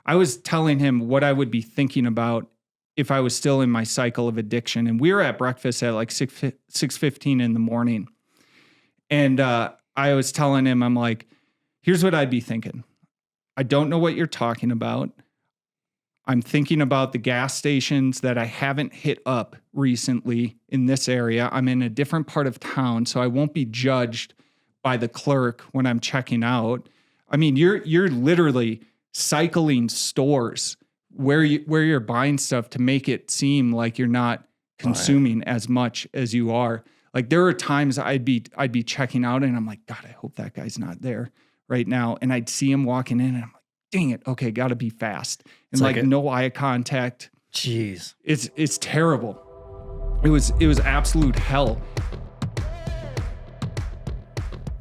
I was telling him what I would be thinking about if I was still in my cycle of addiction. And we were at breakfast at like 6:15 in the morning. And I was telling him, I'm like, here's what I'd be thinking. I don't know what you're talking about. I'm thinking about the gas stations that I haven't hit up recently in this area. I'm in a different part of town, so I won't be judged by the clerk when I'm checking out. I mean, you're literally cycling stores where you're buying stuff to make it seem like you're not consuming as much as you are. Like there are times I'd be checking out and I'm like, God, I hope that guy's not there right now. And I'd see him walking in and I'm like, dang it. Okay. Got to be fast. And like no eye contact. Jeez. It's terrible. It was absolute hell.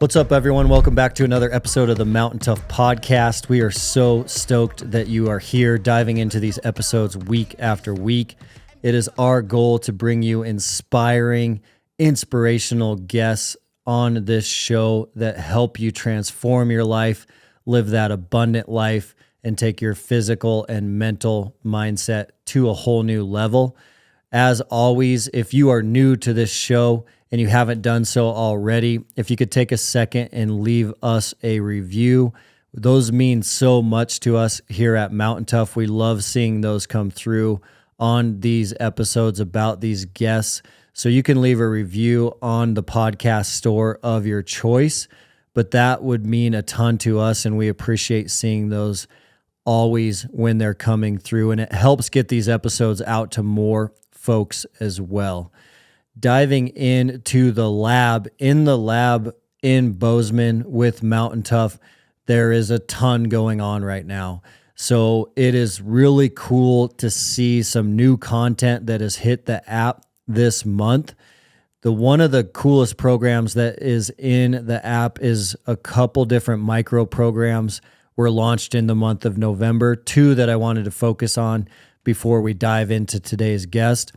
What's up, everyone? Welcome back to another episode of the Mountain Tough podcast. We are so stoked that you are here, diving into these episodes week after week. It is our goal to bring you inspiring, inspirational guests on this show that help you transform your life, live that abundant life, and take your physical and mental mindset to a whole new level. As always, if you are new to this show and you haven't done so already, if you could take a second and leave us a review, those mean so much to us here at Mountain Tough. We love seeing those come through on these episodes about these guests. So you can leave a review on the podcast store of your choice, but that would mean a ton to us, and we appreciate seeing those always when they're coming through, and it helps get these episodes out to more folks as well. Diving into the lab in Bozeman with Mountain Tough, there is a ton going on right now. So it is really cool to see some new content that has hit the app this month. One of the coolest programs that is in the app is a couple different micro programs were launched in the month of November. Two that I wanted to focus on before we dive into today's guest.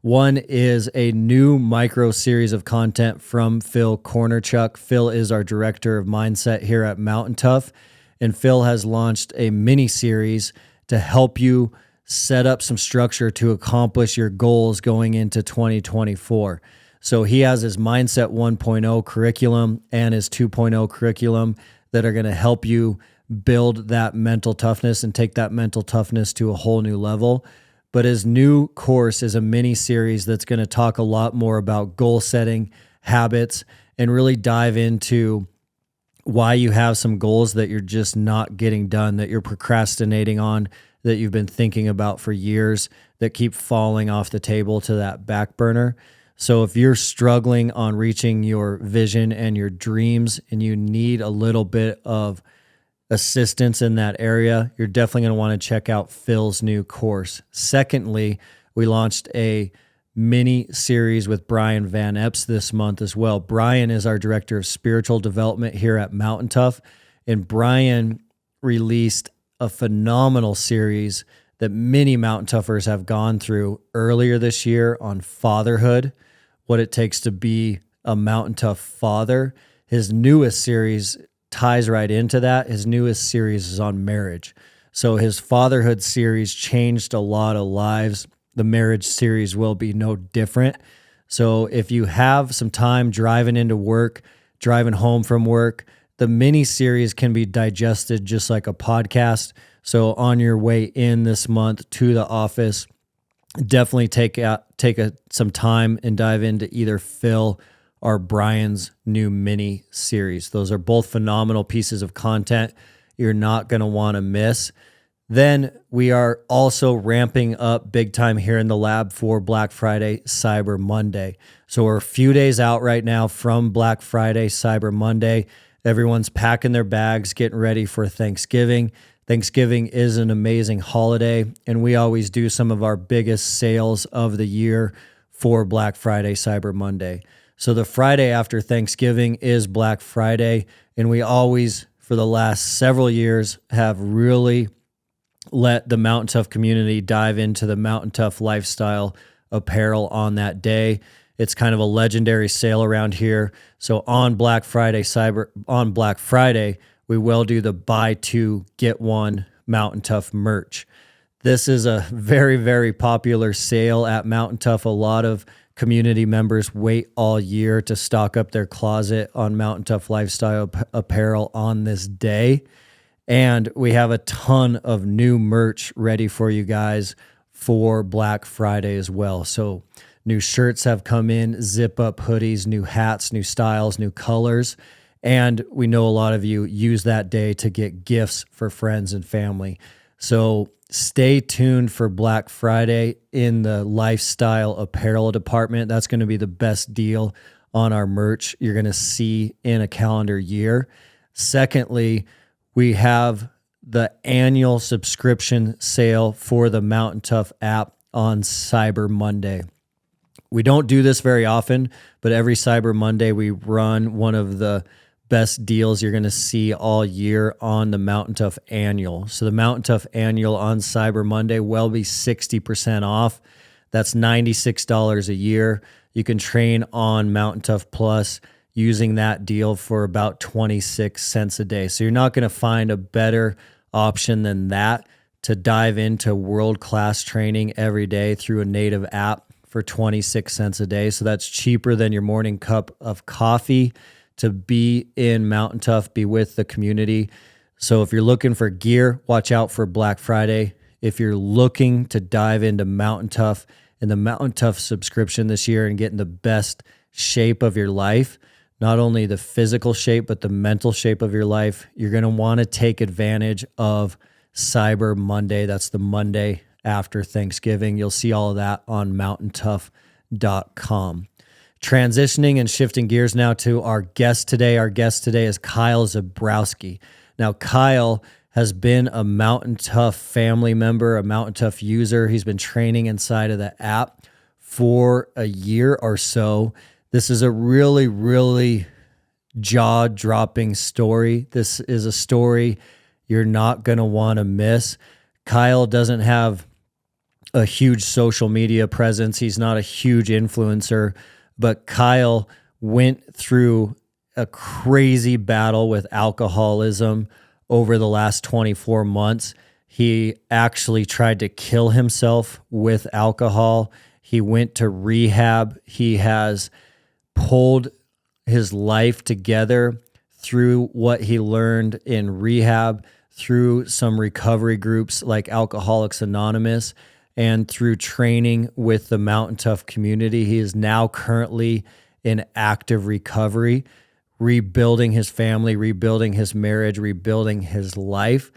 One is a new micro series of content from Phil Cornerchuck. Phil is our director of mindset here at Mountain Tough, and Phil has launched a mini series to help you set up some structure to accomplish your goals going into 2024. So he has his Mindset 1.0 curriculum and his 2.0 curriculum that are going to help you build that mental toughness and take that mental toughness to a whole new level. But his new course is a mini series that's going to talk a lot more about goal setting, habits, and really dive into why you have some goals that you're just not getting done, that you're procrastinating on, that you've been thinking about for years, that keep falling off the table to that back burner. So if you're struggling on reaching your vision and your dreams and you need a little bit of assistance in that area, you're definitely going to want to check out Phil's new course. Secondly, we launched a mini series with Brian Van Epps this month as well. Brian is our director of spiritual development here at Mountain Tough, and Brian released a phenomenal series that many Mountain Toughers have gone through earlier this year on fatherhood, what it takes to be a Mountain Tough father. His newest series ties right into that. His newest series is on marriage. So his fatherhood series changed a lot of lives. The marriage series will be no different. So if you have some time driving into work, driving home from work, the mini series can be digested just like a podcast. So on your way in this month to the office, definitely take some time and dive into either Phil or Brian's new mini series. Those are both phenomenal pieces of content you're not going to want to miss. Then we are also ramping up big time here in the lab for Black Friday, Cyber Monday. So we're a few days out right now from Black Friday, Cyber Monday. Everyone's packing their bags, getting ready for Thanksgiving. Thanksgiving is an amazing holiday, and we always do some of our biggest sales of the year for Black Friday, Cyber Monday. So the Friday after Thanksgiving is Black Friday, and we always, for the last several years, have really let the Mountain Tough community dive into the Mountain Tough lifestyle apparel on that day. It's kind of a legendary sale around here. So on Black Friday, we will do the buy two, get one Mountain Tough merch. This is a very, very popular sale at Mountain Tough. A lot of community members wait all year to stock up their closet on Mountain Tough lifestyle apparel on this day. And we have a ton of new merch ready for you guys for Black Friday as well. So new shirts have come in, zip up hoodies, new hats, new styles, new colors. And we know a lot of you use that day to get gifts for friends and family. So stay tuned for Black Friday in the lifestyle apparel department. That's going to be the best deal on our merch you're going to see in a calendar year. Secondly, we have the annual subscription sale for the Mountain Tough app on Cyber Monday. We don't do this very often, but every Cyber Monday we run one of the best deals you're going to see all year on the Mountain Tough Annual. So the Mountain Tough Annual on Cyber Monday will be 60% off. That's $96 a year. You can train on Mountain Tough Plus using that deal for about 26 cents a day. So you're not going to find a better option than that to dive into world-class training every day through a native app for 26 cents a day. So that's cheaper than your morning cup of coffee to be in Mountain Tough, be with the community. So if you're looking for gear, watch out for Black Friday. If you're looking to dive into Mountain Tough and the Mountain Tough subscription this year and get in the best shape of your life, not only the physical shape, but the mental shape of your life, you're going to want to take advantage of Cyber Monday. That's the Monday after Thanksgiving. You'll see all of that on mountaintough.com. Transitioning and shifting gears now to our guest today. Our guest today is Kyle Zibrowski. Now, Kyle has been a Mountain Tough family member, a Mountain Tough user. He's been training inside of the app for a year or so. This is a really, really jaw-dropping story. This is a story you're not going to want to miss. Kyle doesn't have a huge social media presence. He's not a huge influencer. But Kyle went through a crazy battle with alcoholism over the last 24 months. He actually tried to kill himself with alcohol. He went to rehab. He has pulled his life together through what he learned in rehab, through some recovery groups like Alcoholics Anonymous, and through training with the Mountain Tough community. He is now currently in active recovery, rebuilding his family, rebuilding his marriage, rebuilding his life.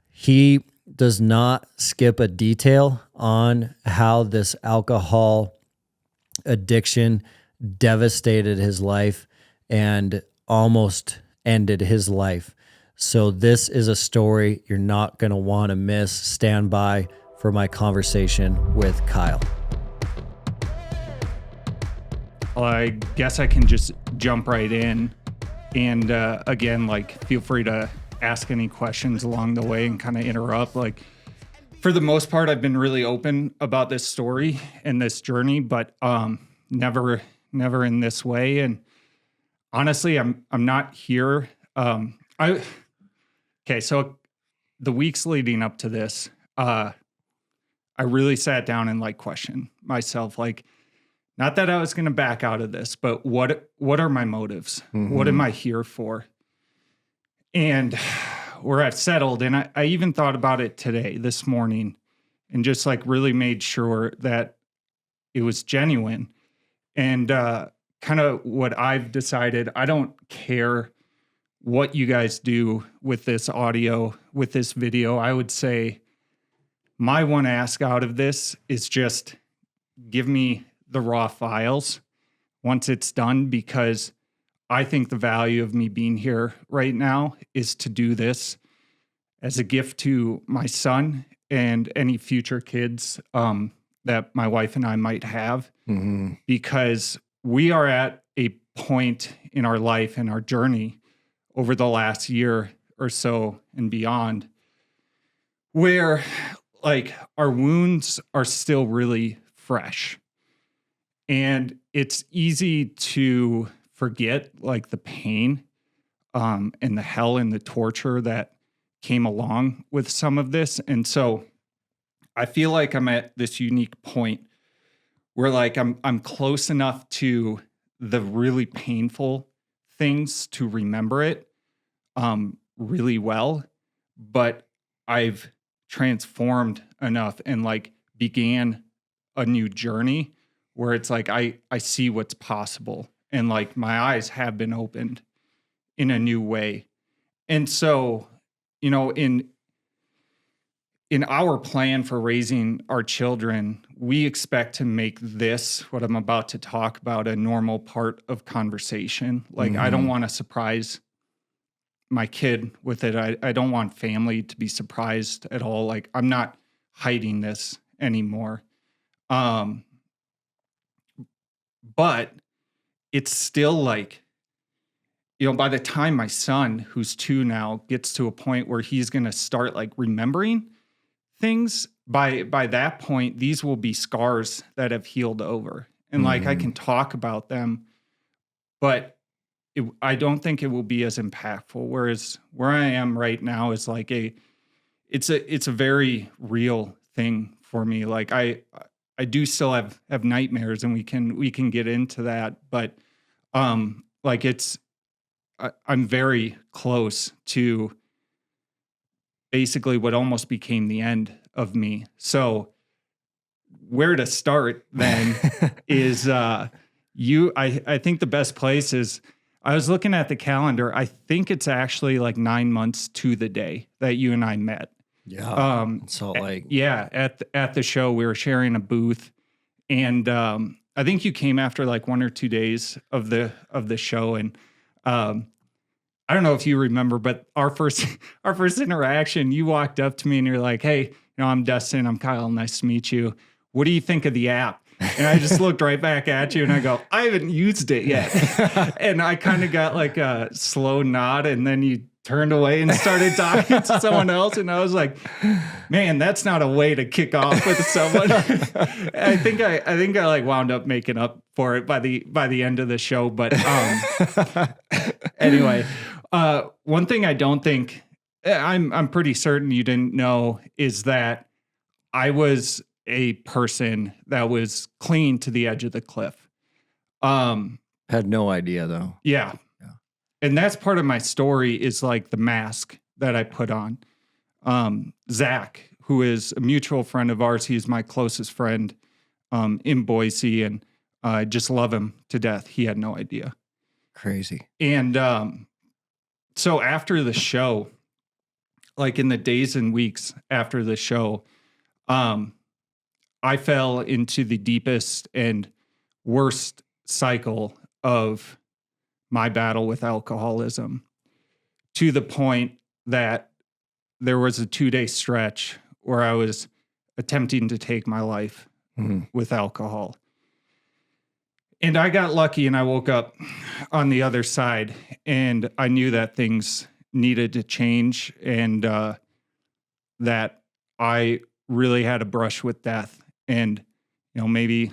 He does not skip a detail on how this alcohol addiction devastated his life and almost ended his life. So this is a story you're not going to want to miss. Stand by for my conversation with Kyle. Well, I guess I can just jump right in. And again, feel free to ask any questions along the way and kind of interrupt. For the most part, I've been really open about this story and this journey, but never in this way. And honestly, I'm not here. So the weeks leading up to this, I really sat down and questioned myself, not that I was going to back out of this, but what are my motives? Mm-hmm. What am I here for? And where I've settled, and I even thought about it today, this morning, and just really made sure that it was genuine. And kind of what I've decided, I don't care what you guys do with this audio, with this video. I would say my one ask out of this is just give me the raw files once it's done, because I think the value of me being here right now is to do this as a gift to my son and any future kids that my wife and I might have, mm-hmm. because we are at a point in our life and our journey over the last year or so and beyond where our wounds are still really fresh. And it's easy to forget the pain and the hell and the torture that came along with some of this. And so I feel like I'm at this unique point where like I'm close enough to the really painful things to remember it really well, but I've transformed enough and like began a new journey where it's like I see what's possible, and like my eyes have been opened in a new way. And so, in our plan for raising our children, we expect to make this, what I'm about to talk about, a normal part of conversation. Like, I don't want to surprise my kid with it. I don't want family to be surprised at all. Like, I'm not hiding this anymore. But it's still like, by the time my son, who's 2 now, gets to a point where he's going to start like remembering things, by that point, these will be scars that have healed over. And like, I can talk about them, but I don't think it will be as impactful. Whereas where I am right now is like it's a very real thing for me. Like I do still have nightmares, and we can get into that, but like I'm very close to basically what almost became the end of me. So where to start then is I think the best place is, I was looking at the calendar. I think it's actually like 9 months to the day that you and I met. Yeah. Salt Lake. Yeah. At the show, we were sharing a booth, and I think you came after like 1 or 2 days of the show. And I don't know if you remember, but our first interaction, you walked up to me and you're like, "Hey, I'm Dustin. I'm Kyle. Nice to meet you. What do you think of the app?" And I just looked right back at you and I go, "I haven't used it yet." And I kind of got like a slow nod, and then you turned away and started talking to someone else. And I was like, man, that's not a way to kick off with someone. I think I like wound up making up for it by the end of the show. But anyway, one thing I don't think, I'm pretty certain you didn't know, is that I was a person that was clinging to the edge of the cliff. Had no idea though. Yeah. And that's part of my story, is like the mask that I put on. Zach, who is a mutual friend of ours, he's my closest friend in Boise, and I just love him to death. He had no idea. Crazy. And so after the show, like in the days and weeks after the show, I fell into the deepest and worst cycle of my battle with alcoholism, to the point that there was a 2-day stretch where I was attempting to take my life with alcohol. And I got lucky, and I woke up on the other side, and I knew that things needed to change, and that I really had a brush with death. And, maybe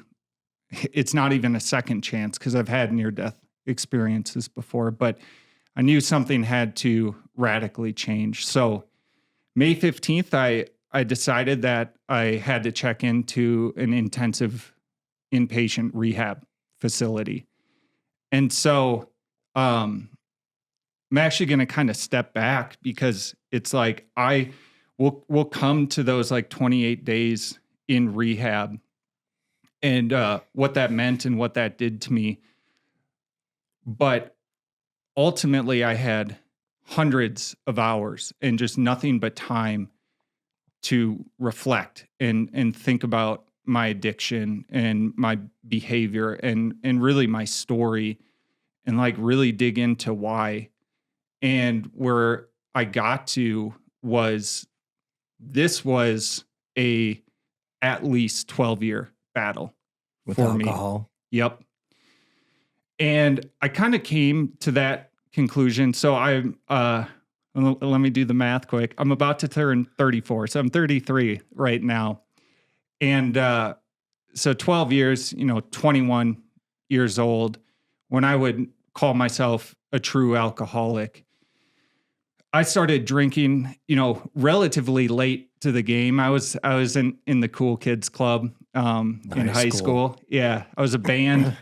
it's not even a second chance, because I've had near-death experiences before, but I knew something had to radically change. So May 15th, I decided that I had to check into an intensive inpatient rehab facility. And so I'm actually going to kind of step back, because it's like we'll come to those like 28 days in rehab and what that meant and what that did to me. But ultimately, I had hundreds of hours and just nothing but time to reflect and think about my addiction and my behavior and really my story, and like really dig into why. And where I got to was, this was a at least 12-year battle with for alcohol. Me. Yep. And I kind of came to that conclusion. So let me do the math quick. I'm about to turn 34. So I'm 33 right now. And so 12 years, 21 years old, when I would call myself a true alcoholic. I started drinking, relatively late to the game. I was in the cool kids club in high school. Yeah, I was a band,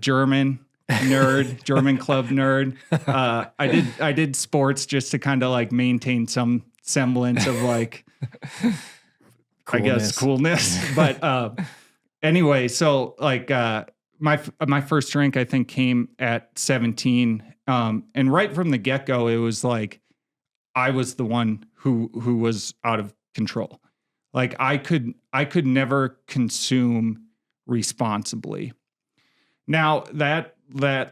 German club nerd. I did sports just to kind of like maintain some semblance of like, I guess, coolness. But anyway, so like my first drink I think came at 17. And right from the get-go, it was like I was the one who was out of control. Like I could never consume responsibly. Now that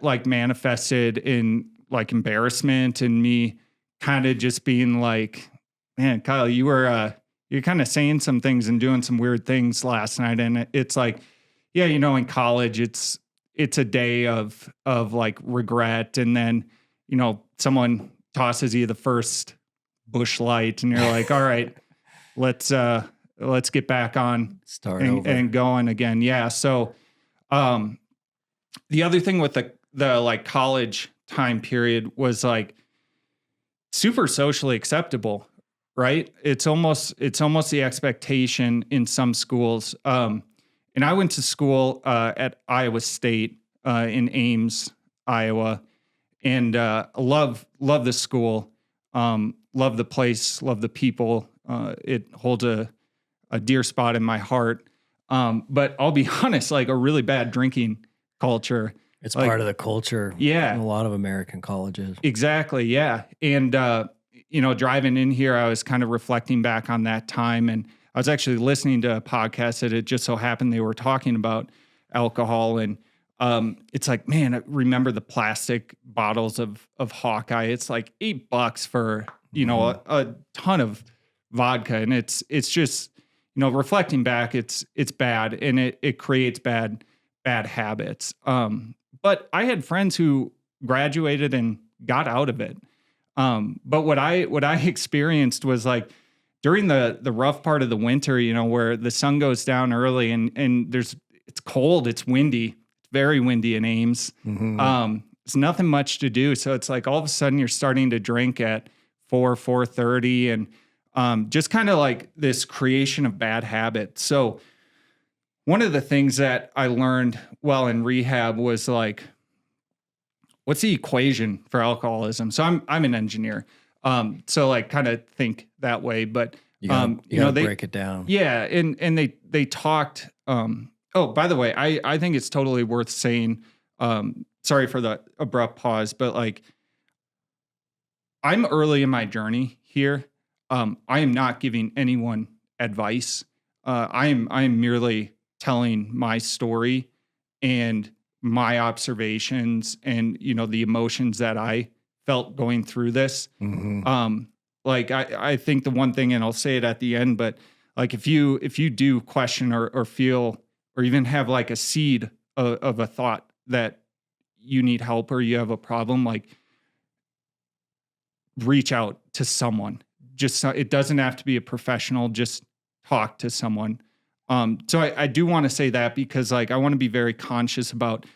like manifested in like embarrassment and me kind of just being like, man, Kyle, you're kind of saying some things and doing some weird things last night. And it's like, yeah, in college, it's a day of like regret. And then, someone tosses you the first bush light and you're like, all right, let's get back on and going again. Yeah. So, the other thing with the like college time period was like super socially acceptable, right? It's almost the expectation in some schools. And I went to school at Iowa State in Ames, Iowa, and love the school, love the place, love the people. It holds a dear spot in my heart. But I'll be honest, like a really bad drinking culture. It's like, part of the culture. Yeah. In a lot of American colleges. Exactly. Yeah. And, driving in here, I was kind of reflecting back on that time. And I was actually listening to a podcast that it just so happened they were talking about alcohol. And it's like, man, I remember the plastic bottles of Hawkeye. It's like $8 for, a ton of vodka. And it's just, reflecting back, it's bad and it creates bad habits. But I had friends who graduated and got out of it. But what I experienced was like during the rough part of the winter, where the sun goes down early and it's cold, it's windy, it's very windy in Ames. Mm-hmm. It's nothing much to do. So it's like all of a sudden you're starting to drink at 4:30 and just kind of like this creation of bad habits. So one of the things that I learned while in rehab was like, what's the equation for alcoholism? So I'm an engineer. So like kind of think that way, but you gotta break it down. Yeah. And they talked, oh, by the way, I think it's totally worth saying, sorry for the abrupt pause, but like I'm early in my journey here. I am not giving anyone advice. I am merely telling my story and my observations and, the emotions that I felt going through this. Mm-hmm. Like I think the one thing, and I'll say it at the end, but like if you do question or feel, or even have like a seed of a thought that you need help or you have a problem, like reach out to someone. It doesn't have to be a professional, just talk to someone. So I do want to say that because like I want to be very conscious about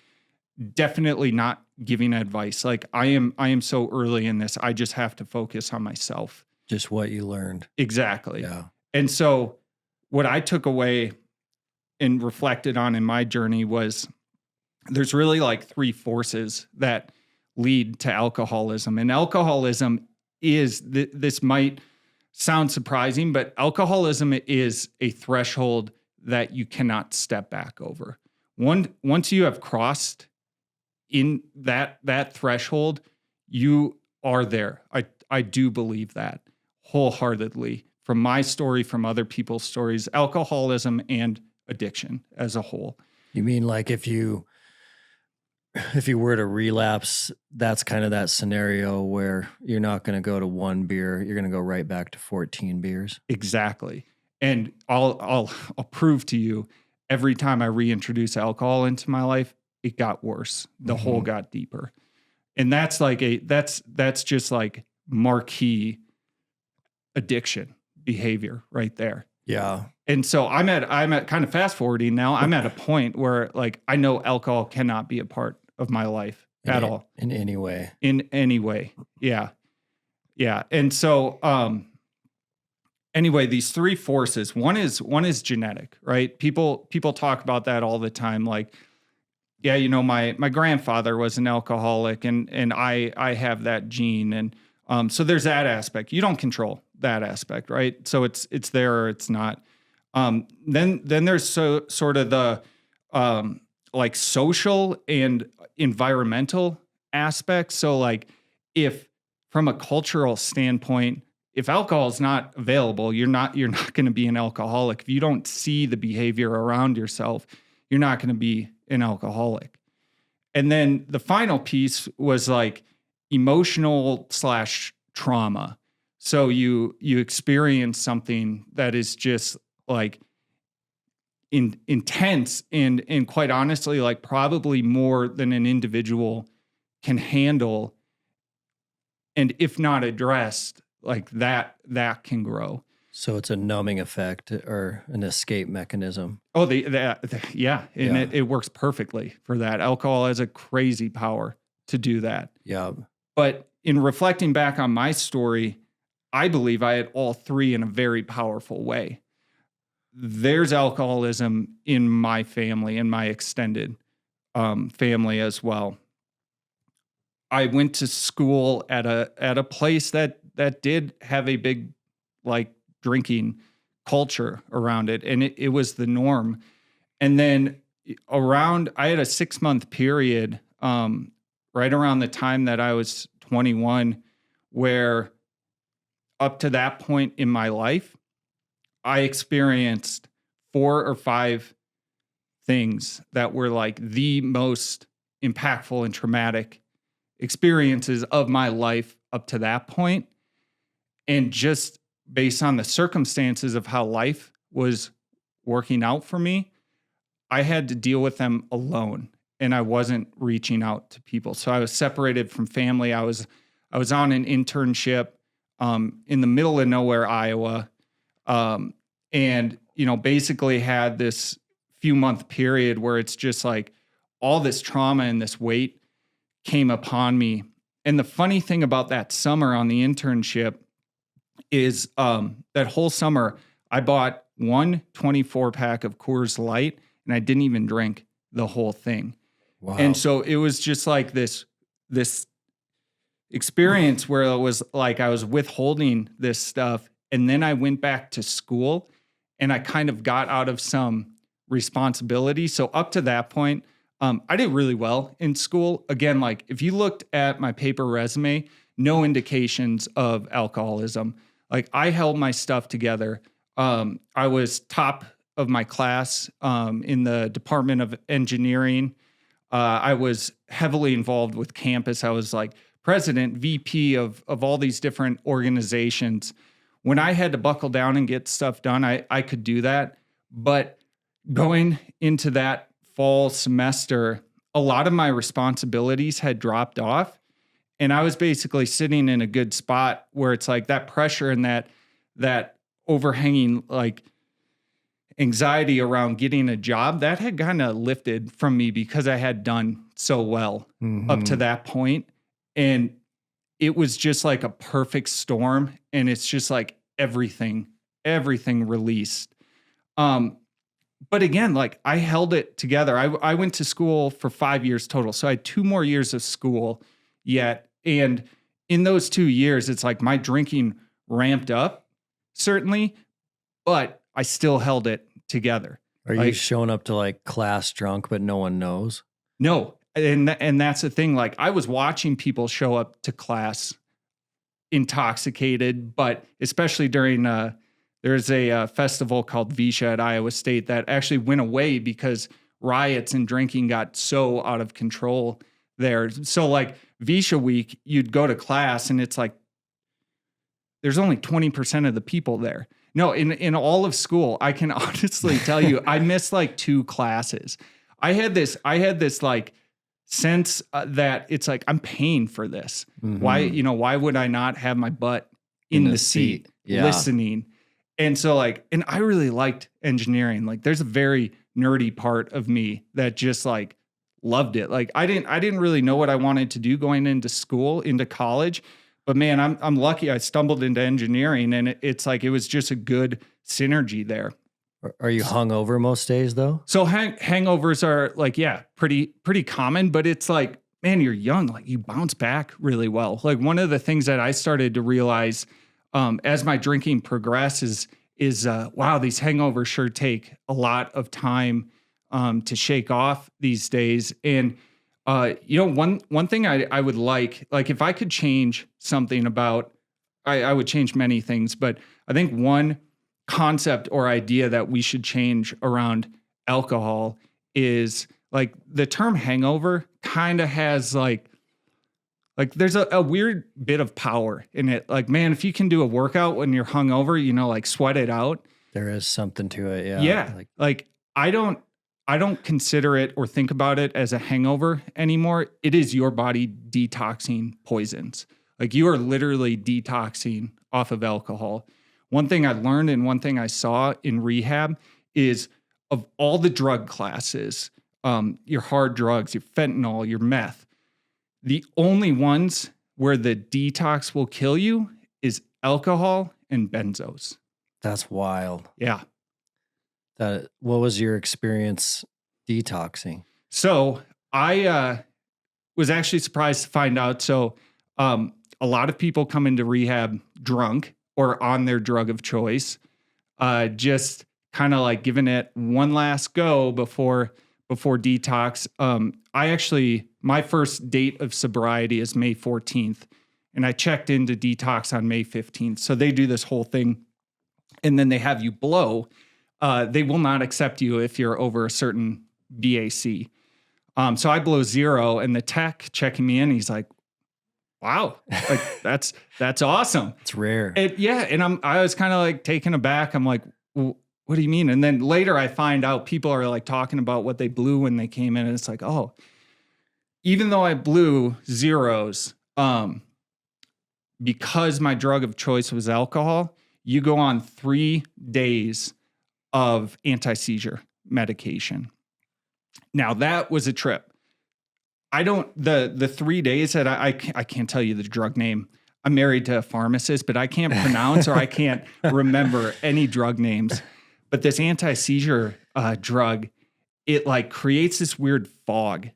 definitely not giving advice. Like I am so early in this. I just have to focus on myself. Just what you learned. Exactly. Yeah. And so what I took away and reflected on in my journey was there's really like three forces that lead to alcoholism. And alcoholism is, this might sound surprising, but alcoholism is a threshold that you cannot step back over. Once you have crossed in that threshold, you are there. I do believe that wholeheartedly from my story, from other people's stories, alcoholism and addiction as a whole. You mean like if you were to relapse, that's kind of that scenario where you're not going to go to one beer, you're going to go right back to 14 beers. Exactly. And I'll prove to you every time I reintroduce alcohol into my life, it got worse. The hole got deeper. And that's like that's just like marquee addiction behavior right there. Yeah. And so I'm at kind of fast forwarding now. I'm at a point where like I know alcohol cannot be a part of my life at all. In any way. In any way. Yeah. Yeah. And so, anyway, these three forces, one is genetic, right? People talk about that all the time. Like, yeah, my grandfather was an alcoholic and I have that gene. And so there's that aspect. You don't control that aspect, right? So it's there or it's not. Then there's sort of the like social and environmental aspects. So like if from a cultural standpoint, if alcohol is not available, you're not going to be an alcoholic. If you don't see the behavior around yourself, you're not going to be an alcoholic. And then the final piece was like emotional / trauma. So you experience something that is just like intense and quite honestly, like probably more than an individual can handle. And if not addressed, like that can grow. So it's a numbing effect or an escape mechanism. Oh, yeah. And it works perfectly for that. Alcohol has a crazy power to do that. Yeah. But in reflecting back on my story, I believe I had all three in a very powerful way. There's alcoholism in my family, in my extended family as well. I went to school at a place that did have a big like drinking culture around it, and it was the norm. And then I had a 6-month period right around the time that I was 21, where up to that point in my life, I experienced 4 or 5 things that were like the most impactful and traumatic experiences of my life up to that point. And just based on the circumstances of how life was working out for me, I had to deal with them alone, and I wasn't reaching out to people. So I was separated from family. I was on an internship in the middle of nowhere, Iowa. And, basically had this few month period where it's just like all this trauma and this weight came upon me. And the funny thing about that summer on the internship is that whole summer I bought one 24-pack of Coors Light and I didn't even drink the whole thing. Wow. And so it was just like this experience where it was like I was withholding this stuff. And then I went back to school and I kind of got out of some responsibility. So up to that point, I did really well in school. Again, like if you looked at my paper resume, no indications of alcoholism. Like I held my stuff together. I was top of my class in the Department of Engineering. I was heavily involved with campus. I was like president, VP of all these different organizations. When I had to buckle down and get stuff done, I could do that. But going into that fall semester, a lot of my responsibilities had dropped off. And I was basically sitting in a good spot where it's like that pressure and that overhanging like anxiety around getting a job that had kind of lifted from me because I had done so well up to that point. And it was just like a perfect storm. And it's just like everything released. But again, like I held it together. I went to school for 5 years total. So I had 2 more years of school yet. And in those 2 years, it's like my drinking ramped up, certainly, but I still held it together. Are you showing up to like class drunk, but no one knows? No. And that's the thing. Like I was watching people show up to class intoxicated, but especially during, there's a festival called Visha at Iowa State that actually went away because riots and drinking got so out of control there. So like Visha week, you'd go to class and it's like, there's only 20% of the people there. No, in all of school, I can honestly tell you, I missed like 2 classes. I had this like sense that it's like, I'm paying for this. Why would I not have my butt in the seat listening? And so like, and I really liked engineering. Like there's a very nerdy part of me that just like loved it. Like I didn't really know what I wanted to do going into school, into college, But man, I'm lucky I stumbled into engineering, and it's like, it was just a good synergy there. Are you hungover most days though? So hangovers are like, yeah, pretty common, but it's like, man, you're young, like you bounce back really well. Like one of the things that I started to realize as my drinking progresses is wow, these hangovers sure take a lot of time to shake off these days. And one thing I would like if I could change something about, I would change many things, but I think one concept or idea that we should change around alcohol is like the term hangover kind of has like there's a weird bit of power in it. Like, man, if you can do a workout when you're hungover, like sweat it out. There is something to it. Yeah. Yeah. Like I don't consider it or think about it as a hangover anymore. It is your body detoxing poisons. Like you are literally detoxing off of alcohol. One thing I learned and one thing I saw in rehab is of all the drug classes, your hard drugs, your fentanyl, your meth, the only ones where the detox will kill you is alcohol and benzos. That's wild. Yeah. What was your experience detoxing? So I was actually surprised to find out. So a lot of people come into rehab drunk or on their drug of choice, just kind of like giving it one last go before detox. My first date of sobriety is May 14th, and I checked into detox on May 15th. So they do this whole thing, and then they have you blow. They will not accept you if you're over a certain BAC. So I blow 0, and the tech checking me in, he's like, wow, like that's awesome. It's rare. And I was kind of like taken aback. I'm like, well, what do you mean? And then later I find out people are like talking about what they blew when they came in. And it's like, oh, even though I blew 0s, because my drug of choice was alcohol, you go on 3 days of anti-seizure medication. Now that was a trip. The 3 days that I can't tell you the drug name. I'm married to a pharmacist, but I can't pronounce or I can't remember any drug names. But this anti-seizure drug, it like creates this weird fog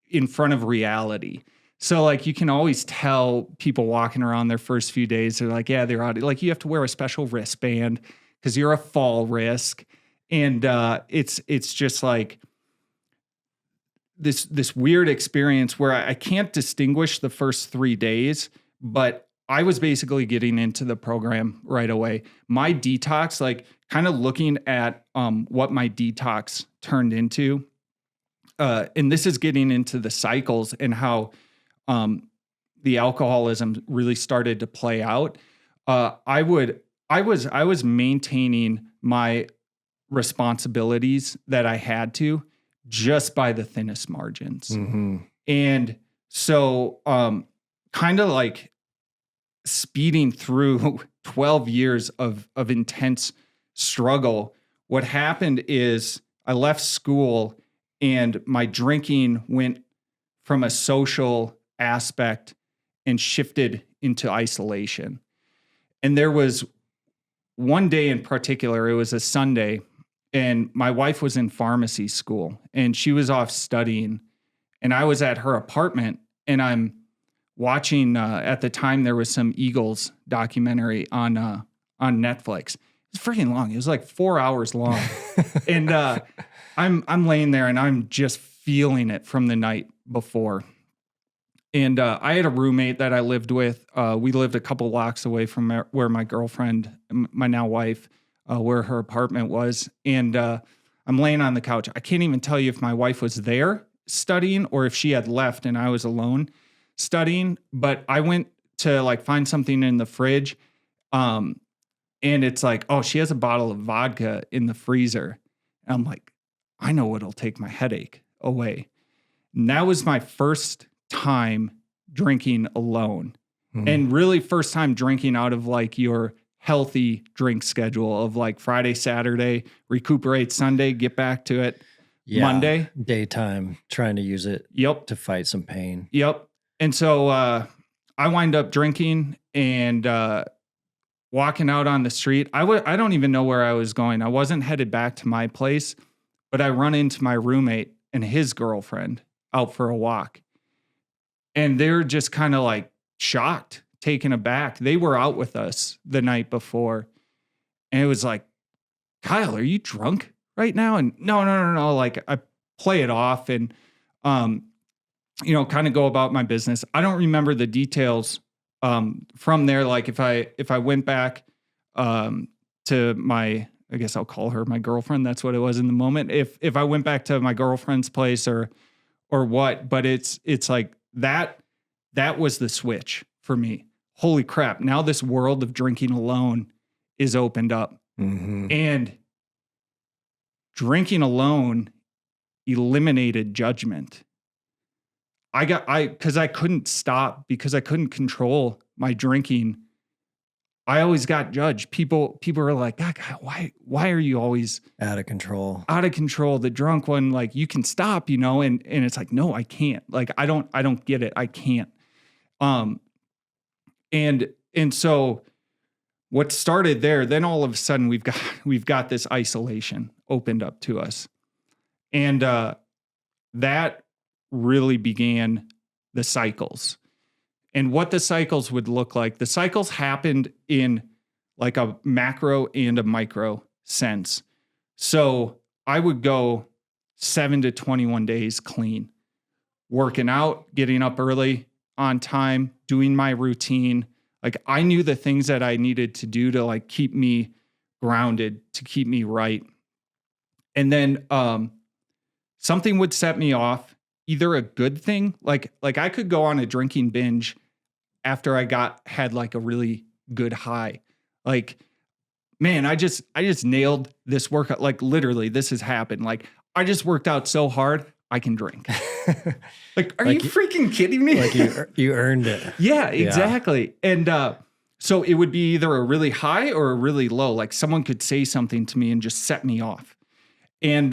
in front of reality. So like you can always tell people walking around their first few days, they're like, yeah, they're out. Like you have to wear a special wristband because you're a fall risk. And it's just like this weird experience where I can't distinguish the first 3 days, but I was basically getting into the program right away. My detox, like kind of looking at what my detox turned into, and this is getting into the cycles and how the alcoholism really started to play out. I was maintaining my responsibilities that I had to just by the thinnest margins. Mm-hmm. And so kind of like speeding through 12 years of intense struggle, what happened is I left school and my drinking went from a social aspect and shifted into isolation. And there was one day in particular, it was a Sunday, and my wife was in pharmacy school and she was off studying, and I was at her apartment, and I'm watching, at the time there was some Eagles documentary on Netflix. It's freaking long. It was like 4 hours long. And I'm laying there and I'm just feeling it from the night before. And I had a roommate that I lived with. We lived a couple blocks away from where my girlfriend, my now wife, where her apartment was. And I'm laying on the couch. I can't even tell you if my wife was there studying or if she had left and I was alone studying. But I went to like find something in the fridge. And it's like, oh, she has a bottle of vodka in the freezer. And I'm like, I know what'll take my headache away. And that was my first time drinking alone. Mm-hmm. And really first time drinking out of like your healthy drink schedule of like Friday, Saturday, recuperate Sunday, get back to it Monday. Daytime, trying to use it to fight some pain. Yep. And so I wind up drinking and walking out on the street. I don't even know where I was going. I wasn't headed back to my place, but I run into my roommate and his girlfriend out for a walk. And they're just kind of like shocked, taken aback. They were out with us the night before. And it was like, Kyle, are you drunk right now? And no. Like I play it off and, kind of go about my business. I don't remember the details from there. Like if I went back to my, I guess I'll call her my girlfriend. That's what it was in the moment. If I went back to my girlfriend's place or what, but it's like that was the switch for me. Holy crap. Now this world of drinking alone is opened up. Mm-hmm. And drinking alone eliminated judgment. Because I couldn't stop, because I couldn't control my drinking. I always got judged. People were like, God, why are you always out of control? The drunk one, like you can stop, and it's like, no, I can't. Like, I don't get it. I can't. And so what started there, then all of a sudden we've got this isolation opened up to us. And that really began the cycles. And what the cycles would look like. The cycles happened in like a macro and a micro sense. So I would go 7 to 21 days clean, working out, getting up early on time, doing my routine. Like I knew the things that I needed to do to like keep me grounded, to keep me right. And then something would set me off, either a good thing, like I could go on a drinking binge after I had like a really good high. Like, man, I just nailed this workout. Like literally this has happened. Like I just worked out so hard, I can drink. Like, are like you freaking kidding me? Like you earned it. Yeah, exactly. Yeah. And so it would be either a really high or a really low. Like someone could say something to me and just set me off. And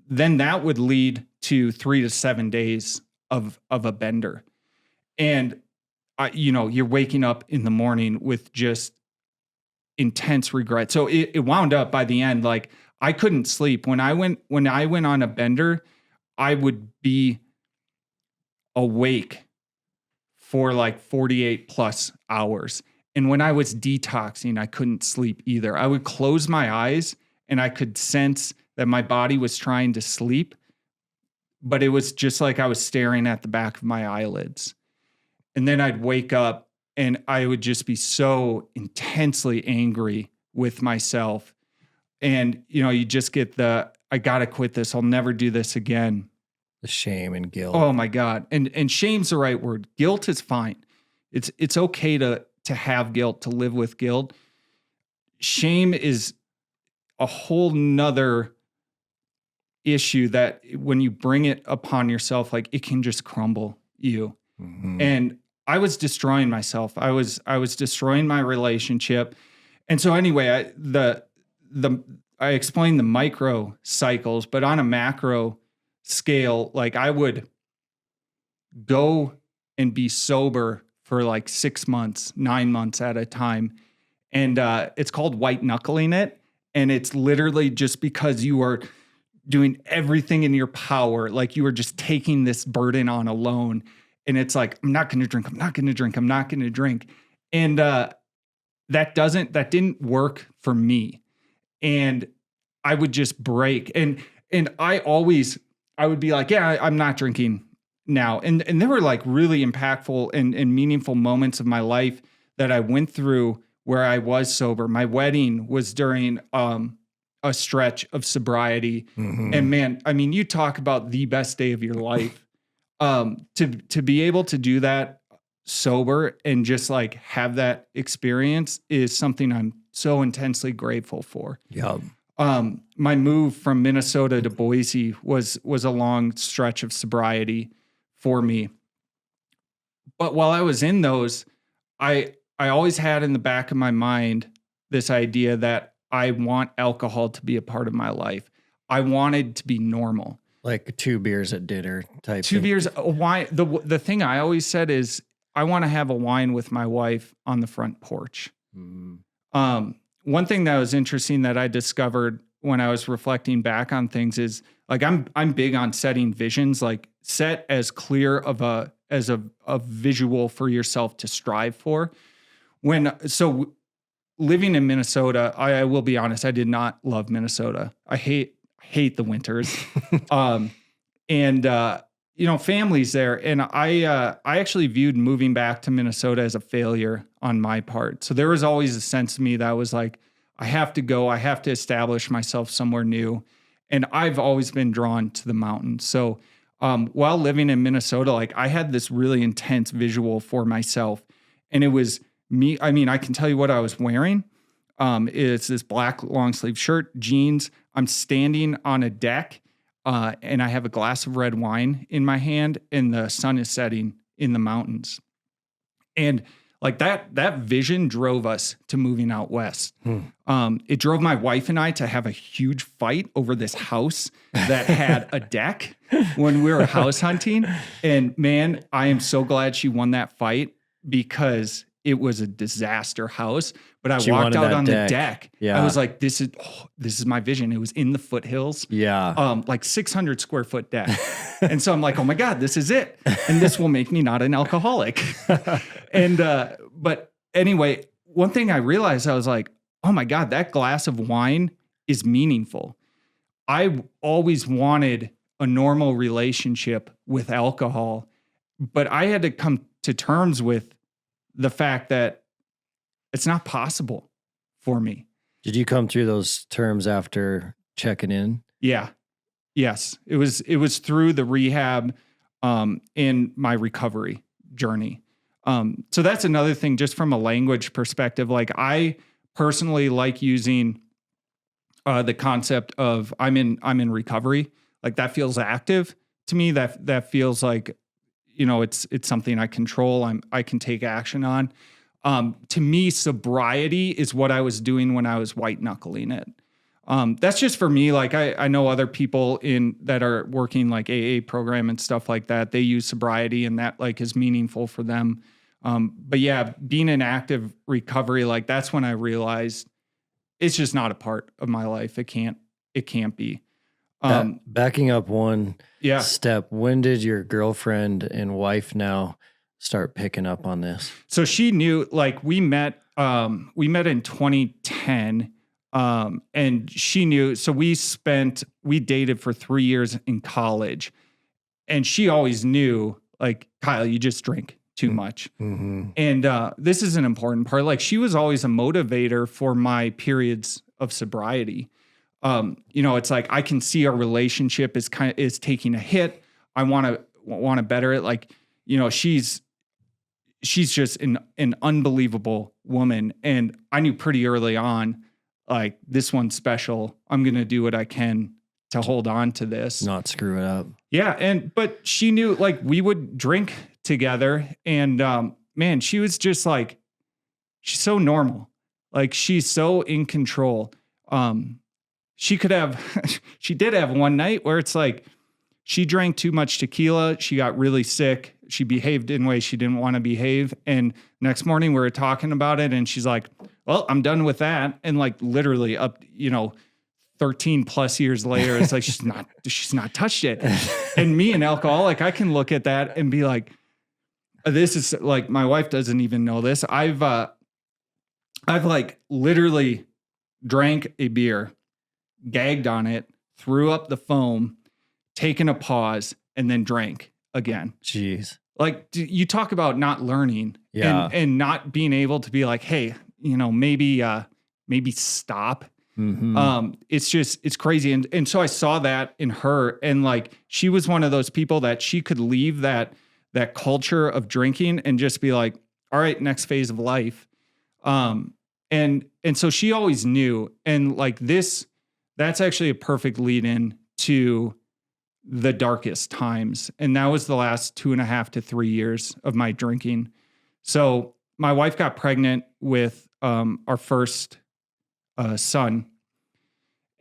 then that would lead to 3 to 7 days of a bender. And you're waking up in the morning with just intense regret. So it wound up by the end, like I couldn't sleep. When I went on a bender, I would be awake for like 48 plus hours. And when I was detoxing, I couldn't sleep either. I would close my eyes and I could sense that my body was trying to sleep, but it was just like I was staring at the back of my eyelids. And then I'd wake up and I would just be so intensely angry with myself. And, you just get I got to quit this. I'll never do this again. The shame and guilt. Oh my God. And shame's the right word. Guilt is fine. It's okay to have guilt, to live with guilt. Shame is a whole nother issue that when you bring it upon yourself, like it can just crumble you. Mm-hmm. And I was destroying myself. I was destroying my relationship. And so anyway, I explained the micro cycles, but on a macro scale, like I would go and be sober for like 6 months, 9 months at a time. And it's called white knuckling it. And it's literally just because you are doing everything in your power. Like you are just taking this burden on alone. And it's like, I'm not going to drink. I'm not going to drink. I'm not going to drink. And that didn't work for me. And I would just break. And I would be like, yeah, I'm not drinking now. And there were like really impactful and meaningful moments of my life that I went through where I was sober. My wedding was during a stretch of sobriety. Mm-hmm. And man, I mean, you talk about the best day of your life. To be able to do that sober and just like have that experience is something I'm so intensely grateful for. Yeah. My move from Minnesota to Boise was a long stretch of sobriety for me. But while I was in those, I always had in the back of my mind this idea that I want alcohol to be a part of my life. I wanted to be normal. Like 2 beers at dinner type. 2 beers. Why? The thing I always said is I want to have a wine with my wife on the front porch. One thing that was interesting that I discovered when I was reflecting back on things is like, I'm big on setting visions, like set as clear of a visual for yourself to strive for. Living in Minnesota, I will be honest, I did not love Minnesota. I hate the winters. Families there. And I actually viewed moving back to Minnesota as a failure on my part. So there was always a sense to me that was like, I have to go, I have to establish myself somewhere new. And I've always been drawn to the mountains. So while living in Minnesota, like I had this really intense visual for myself, and it was me. I mean, I can tell you what I was wearing. It's this black long sleeve shirt, jeans. I'm standing on a deck, and I have a glass of red wine in my hand, and the sun is setting in the mountains. And like that vision drove us to moving out west. It drove my wife and I to have a huge fight over this house that had a deck when we were house hunting. And man, I am so glad she won that fight, because it was a disaster house. But I walked out on the deck. Yeah. I was like, this is my vision. It was in the foothills. Yeah. Like 600 square foot deck. And so I'm like, oh my God, this is it. And this will make me not an alcoholic. But anyway, one thing I realized, I was like, oh my God, that glass of wine is meaningful. I always wanted a normal relationship with alcohol, but I had to come to terms with the fact that it's not possible for me. Did you come through those terms after checking in? Yeah. Yes. It was through the rehab, in my recovery journey. So that's another thing, just from a language perspective. Like I personally like using, the concept of I'm in recovery. Like that feels active to me. That feels like, it's something I control. I can take action on. To me, sobriety is what I was doing when I was white knuckling it. That's just for me. Like I know other people that are working like AA program and stuff like that. They use sobriety, and that like is meaningful for them. But yeah, being in active recovery, like that's when I realized it's just not a part of my life. It can't be. Backing up one step, when did your girlfriend and wife now start picking up on this? So she knew, like we met in 2010. And she knew, so we dated for 3 years in college, and she always knew, like, Kyle, you just drink too much. Mm-hmm. And, this is an important part. Like she was always a motivator for my periods of sobriety. It's like, I can see our relationship is taking a hit. I want to better it. Like, she's just an unbelievable woman. And I knew pretty early on, like, this one's special. I'm going to do what I can to hold on to this. Not screw it up. Yeah. But she knew, like, we would drink together, and, man, she was just like, she's so normal. Like, she's so in control. She did have one night where it's like, she drank too much tequila. She got really sick. She behaved in ways she didn't want to behave. And next morning we were talking about it, and she's like, well, I'm done with that. And like literally up, 13 plus years later, it's like, she's not touched it. And me, an alcoholic, I can look at that and be like, this is like, my wife doesn't even know this. I've like literally drank a beer, gagged on it, threw up the foam, taken a pause, and then drank again. Jeez. Like, you talk about not learning and not being able to be like, hey, maybe stop. Mm-hmm. It's crazy. And so I saw that in her, and like, she was one of those people that she could leave that culture of drinking and just be like, all right, next phase of life. And so she always knew, and like that's actually a perfect lead in to the darkest times. And that was the last 2.5 to 3 years of my drinking. So my wife got pregnant with our first son.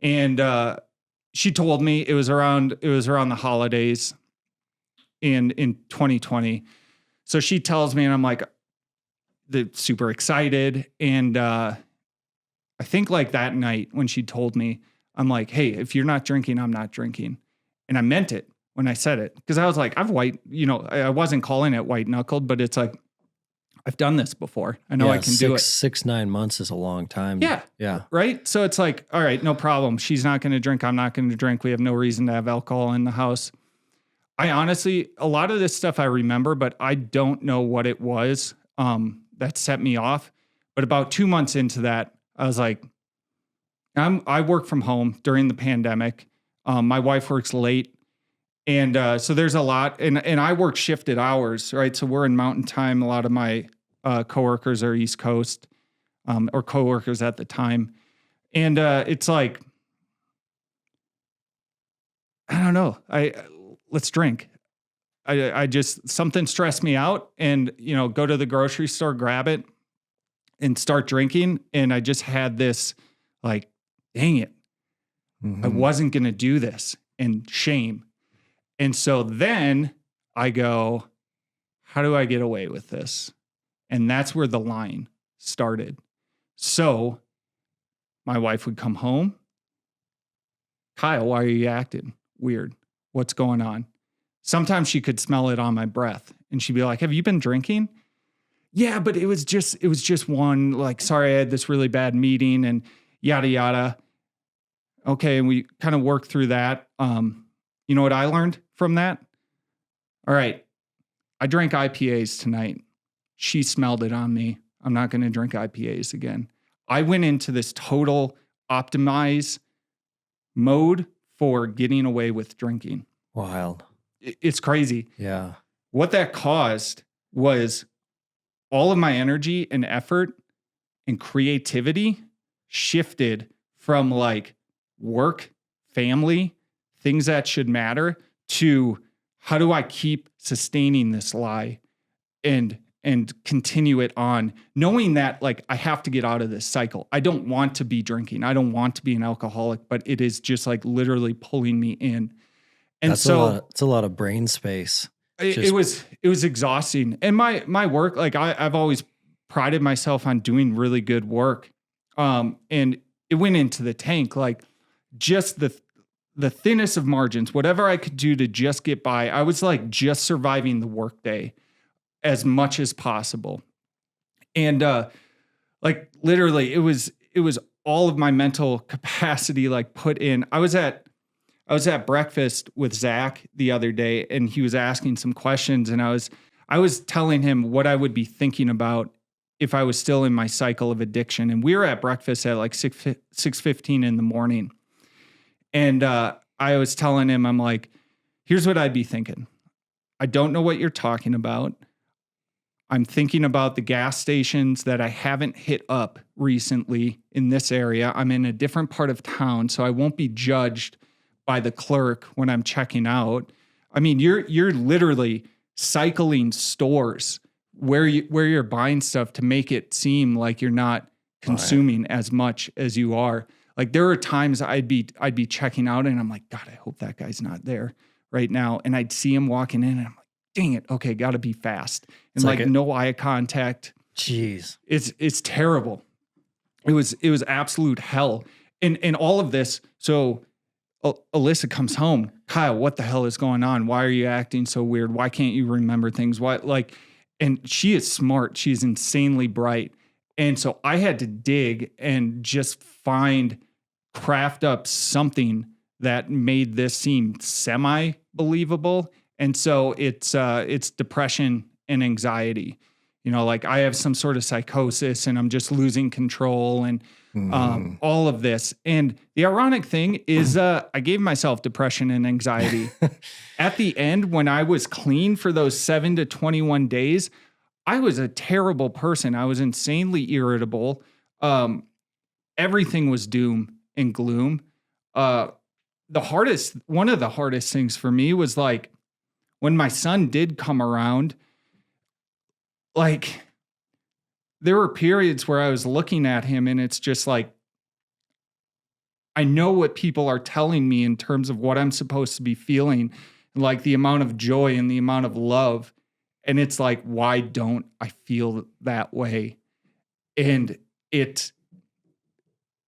And she told me it was around the holidays in 2020. So she tells me, and I'm like, super excited. And I think like that night when she told me, I'm like, hey, if you're not drinking, I'm not drinking. And I meant it when I said it. Because I was like, I wasn't calling it white knuckled, but it's like, I've done this before. I know I can do it. 9 months is a long time. Yeah. Yeah. Right. So it's like, all right, no problem. She's not going to drink. I'm not going to drink. We have no reason to have alcohol in the house. I honestly, a lot of this stuff I remember, but I don't know what it was that set me off. But about 2 months into that, I was like, I work from home during the pandemic. My wife works late. And so there's a lot. And I work shifted hours, right? So we're in mountain time. A lot of my coworkers are East Coast or coworkers at the time. And it's like, I don't know. Let's drink. I just, something stressed me out and, go to the grocery store, grab it and start drinking. And I just had this like, dang it. I wasn't going to do this, and shame. And so then I go, how do I get away with this? And that's where the line started. So my wife would come home. Kyle, why are you acting weird? What's going on? Sometimes she could smell it on my breath and she'd be like, have you been drinking? Yeah, but it was just one, like, sorry, I had this really bad meeting and yada, yada. Okay. And we kind of worked through that. You know what I learned from that? All right. I drank IPAs tonight. She smelled it on me. I'm not going to drink IPAs again. I went into this total optimize mode for getting away with drinking. Wild. It's crazy. Yeah. What that caused was all of my energy and effort and creativity shifted from like work, family, things that should matter, to how do I keep sustaining this lie and continue it on, knowing that like I have to get out of this cycle. I don't want to be drinking. I don't want to be an alcoholic, but it is just like literally pulling me in. And it's a lot of brain space. It was exhausting. And my work, like I've always prided myself on doing really good work. And it went into the tank, like just the thinnest of margins, whatever I could do to just get by. I was like just surviving the workday as much as possible. And like literally it was all of my mental capacity like put in. I was at breakfast with Zach the other day and he was asking some questions and I was telling him what I would be thinking about if I was still in my cycle of addiction. And we were at breakfast at like 6:15 in the morning. And I was telling him, I'm like, here's what I'd be thinking. I don't know what you're talking about. I'm thinking about the gas stations that I haven't hit up recently in this area. I'm in a different part of town, so I won't be judged by the clerk when I'm checking out. I mean, you're literally cycling stores where you're buying stuff to make it seem like you're not consuming as much as you are. Like there are times I'd be checking out and I'm like, God, I hope that guy's not there right now. And I'd see him walking in and I'm like, dang it. Okay. Got to be fast. And like no eye contact. Jeez. It's terrible. It was absolute hell. And all of this. So Alyssa comes home. Kyle, what the hell is going on? Why are you acting so weird? Why can't you remember things? Why and she is smart. She's insanely bright. And so I had to dig and just craft up something that made this seem semi-believable. And so it's depression and anxiety. Like I have some sort of psychosis and I'm just losing control and all of this. And the ironic thing is I gave myself depression and anxiety. At the end, when I was clean for those 7 to 21 days, I was a terrible person. I was insanely irritable. Everything was doom and gloom. One of the hardest things for me was like when my son did come around, like there were periods where I was looking at him and it's just like, I know what people are telling me in terms of what I'm supposed to be feeling, like the amount of joy and the amount of love. And it's like, why don't I feel that way? And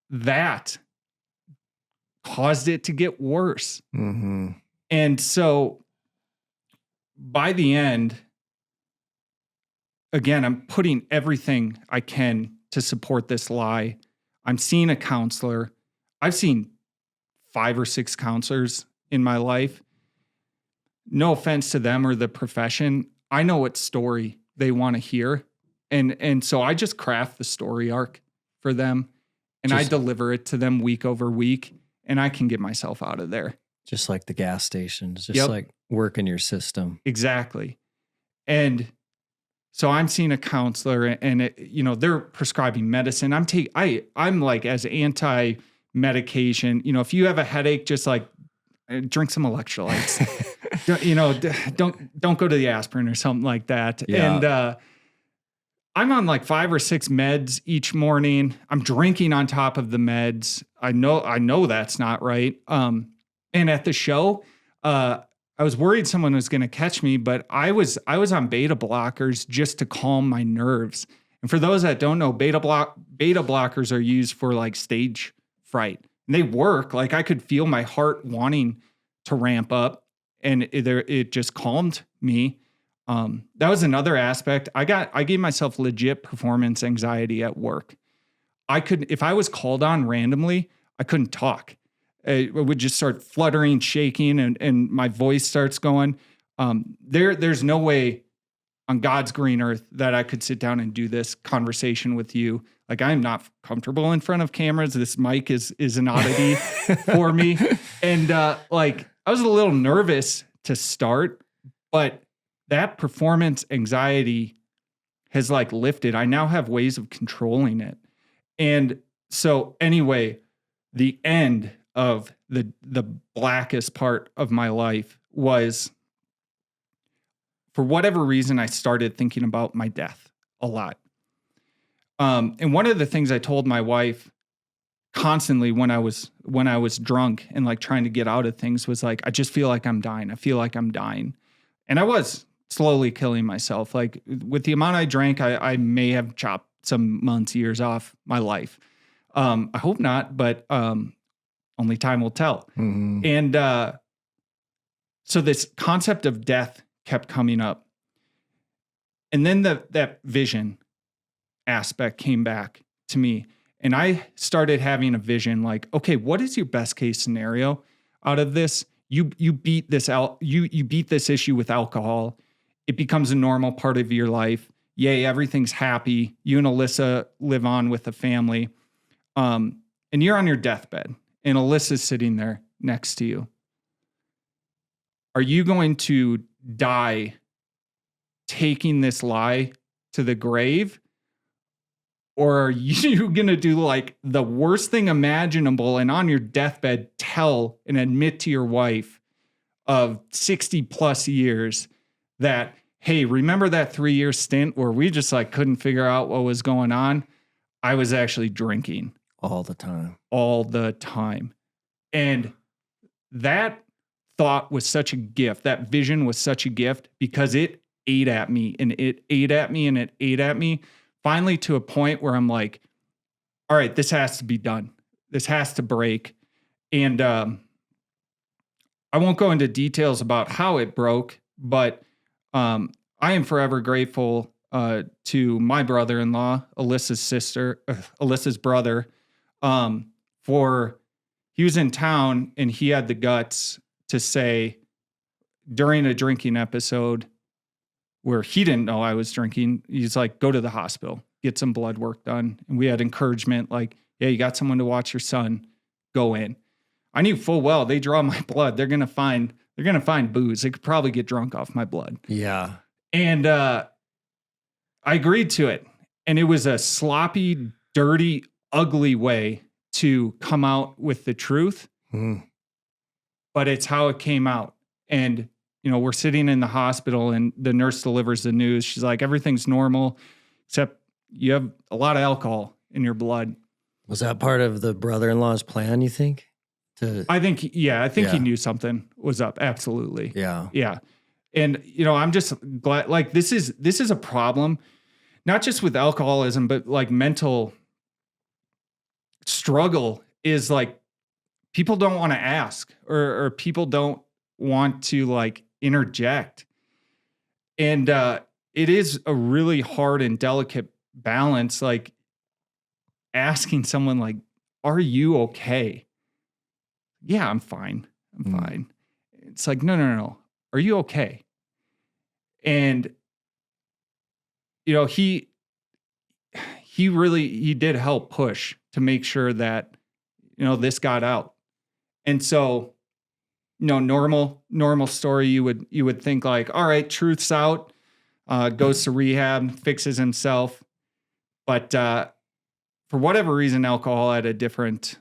that caused it to get worse. Mm-hmm. And so by the end, again, I'm putting everything I can to support this lie. I'm seeing a counselor. I've seen 5 or 6 counselors in my life. No offense to them or the profession. I know what story they want to hear. And so I just craft the story arc for them and I deliver it to them week over week, and I can get myself out of there. Just like the gas stations, just like working your system. Exactly. And so I'm seeing a counselor, and they're prescribing medicine. I'm like as anti-medication. If you have a headache, just like drink some electrolytes. don't go to the aspirin or something like that. Yeah. And I'm on like 5 or 6 meds each morning. I'm drinking on top of the meds. I know that's not right. And at the show, I was worried someone was going to catch me, but I was on beta blockers just to calm my nerves. And for those that don't know, beta blockers are used for like stage fright, and they work. Like I could feel my heart wanting to ramp up, and it just calmed me. That was another aspect. I gave myself legit performance anxiety at work. If I was called on randomly, I couldn't talk. It would just start fluttering, shaking, and my voice starts going. There's no way on God's green earth that I could sit down and do this conversation with you. Like I'm not comfortable in front of cameras. This mic is an oddity for me. And like I was a little nervous to start, but that performance anxiety has like lifted. I now have ways of controlling it. And so anyway, the end of the blackest part of my life was, for whatever reason, I started thinking about my death a lot. And one of the things I told my wife constantly when I was drunk and like trying to get out of things was like, I just feel like I'm dying. I feel like I'm dying. And I was slowly killing myself. Like with the amount I drank, I may have chopped some months, years off my life. I hope not, but only time will tell. Mm-hmm. And so this concept of death kept coming up. And then that vision aspect came back to me. And I started having a vision like, okay, what is your best case scenario out of this? You beat this out. You beat this issue with alcohol. It becomes a normal part of your life. Yay, everything's happy. You and Alyssa live on with the family. And you're on your deathbed. And Alyssa's sitting there next to you. Are you going to die taking this lie to the grave? Or are you going to do like the worst thing imaginable and on your deathbed tell and admit to your wife of 60 plus years that, hey, remember that 3-year stint where we just like couldn't figure out what was going on? I was actually drinking. All the time. And that thought was such a gift. That vision was such a gift because it ate at me and it ate at me and it ate at me. Finally to a point where I'm like, all right, this has to be done. This has to break. And I won't go into details about how it broke, but I am forever grateful to my brother-in-law, Alyssa's brother, for he was in town and he had the guts to say during a drinking episode where he didn't know I was drinking, he's like, go to the hospital, get some blood work done. And we had encouragement like, yeah, you got someone to watch your son, go in. I knew full well they draw my blood. They're going to find booze. They could probably get drunk off my blood. Yeah. And I agreed to it. And it was a sloppy, dirty, ugly way to come out with the truth. Mm. But it's how it came out. And, we're sitting in the hospital and the nurse delivers the news. She's like, everything's normal, except you have a lot of alcohol in your blood. Was that part of the brother-in-law's plan, you think? I think he knew something was up. Absolutely. Yeah. Yeah. And, I'm just glad, like, this is a problem, not just with alcoholism, but like mental struggle is like people don't want to ask or people don't want to like interject. And it is a really hard and delicate balance, like asking someone like, are you okay? Yeah, I'm fine. I'm fine. It's like, no. Are you okay? And, he did help push to make sure that, this got out. And so, normal story, you would think like, all right, truth's out, goes to rehab, fixes himself. But for whatever reason, alcohol had a different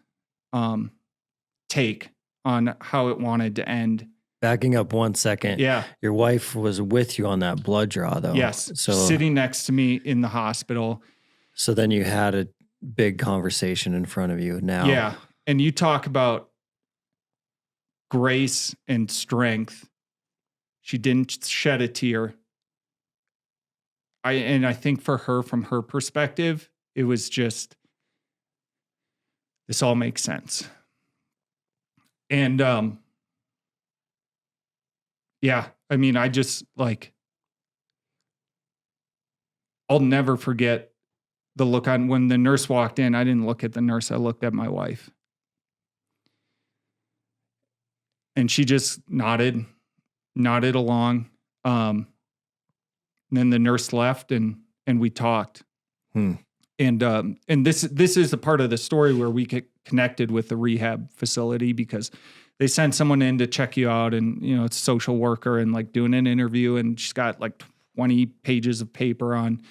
take on how it wanted to end. Backing up 1 second. Yeah. Your wife was with you on that blood draw, though. Yes. So sitting next to me in the hospital. So then you had a big conversation in front of you now. Yeah. And you talk about grace and strength. She didn't shed a tear. I think for her, from her perspective, it was just, this all makes sense. And yeah, I mean, I just like, I'll never forget the look on when the nurse walked in. I didn't look at the nurse. I looked at my wife. And she just nodded along. And then the nurse left and we talked. And this is the part of the story where we get connected with the rehab facility, because they send someone in to check you out, and it's a social worker and like doing an interview, and she's got like 20 pages of paper on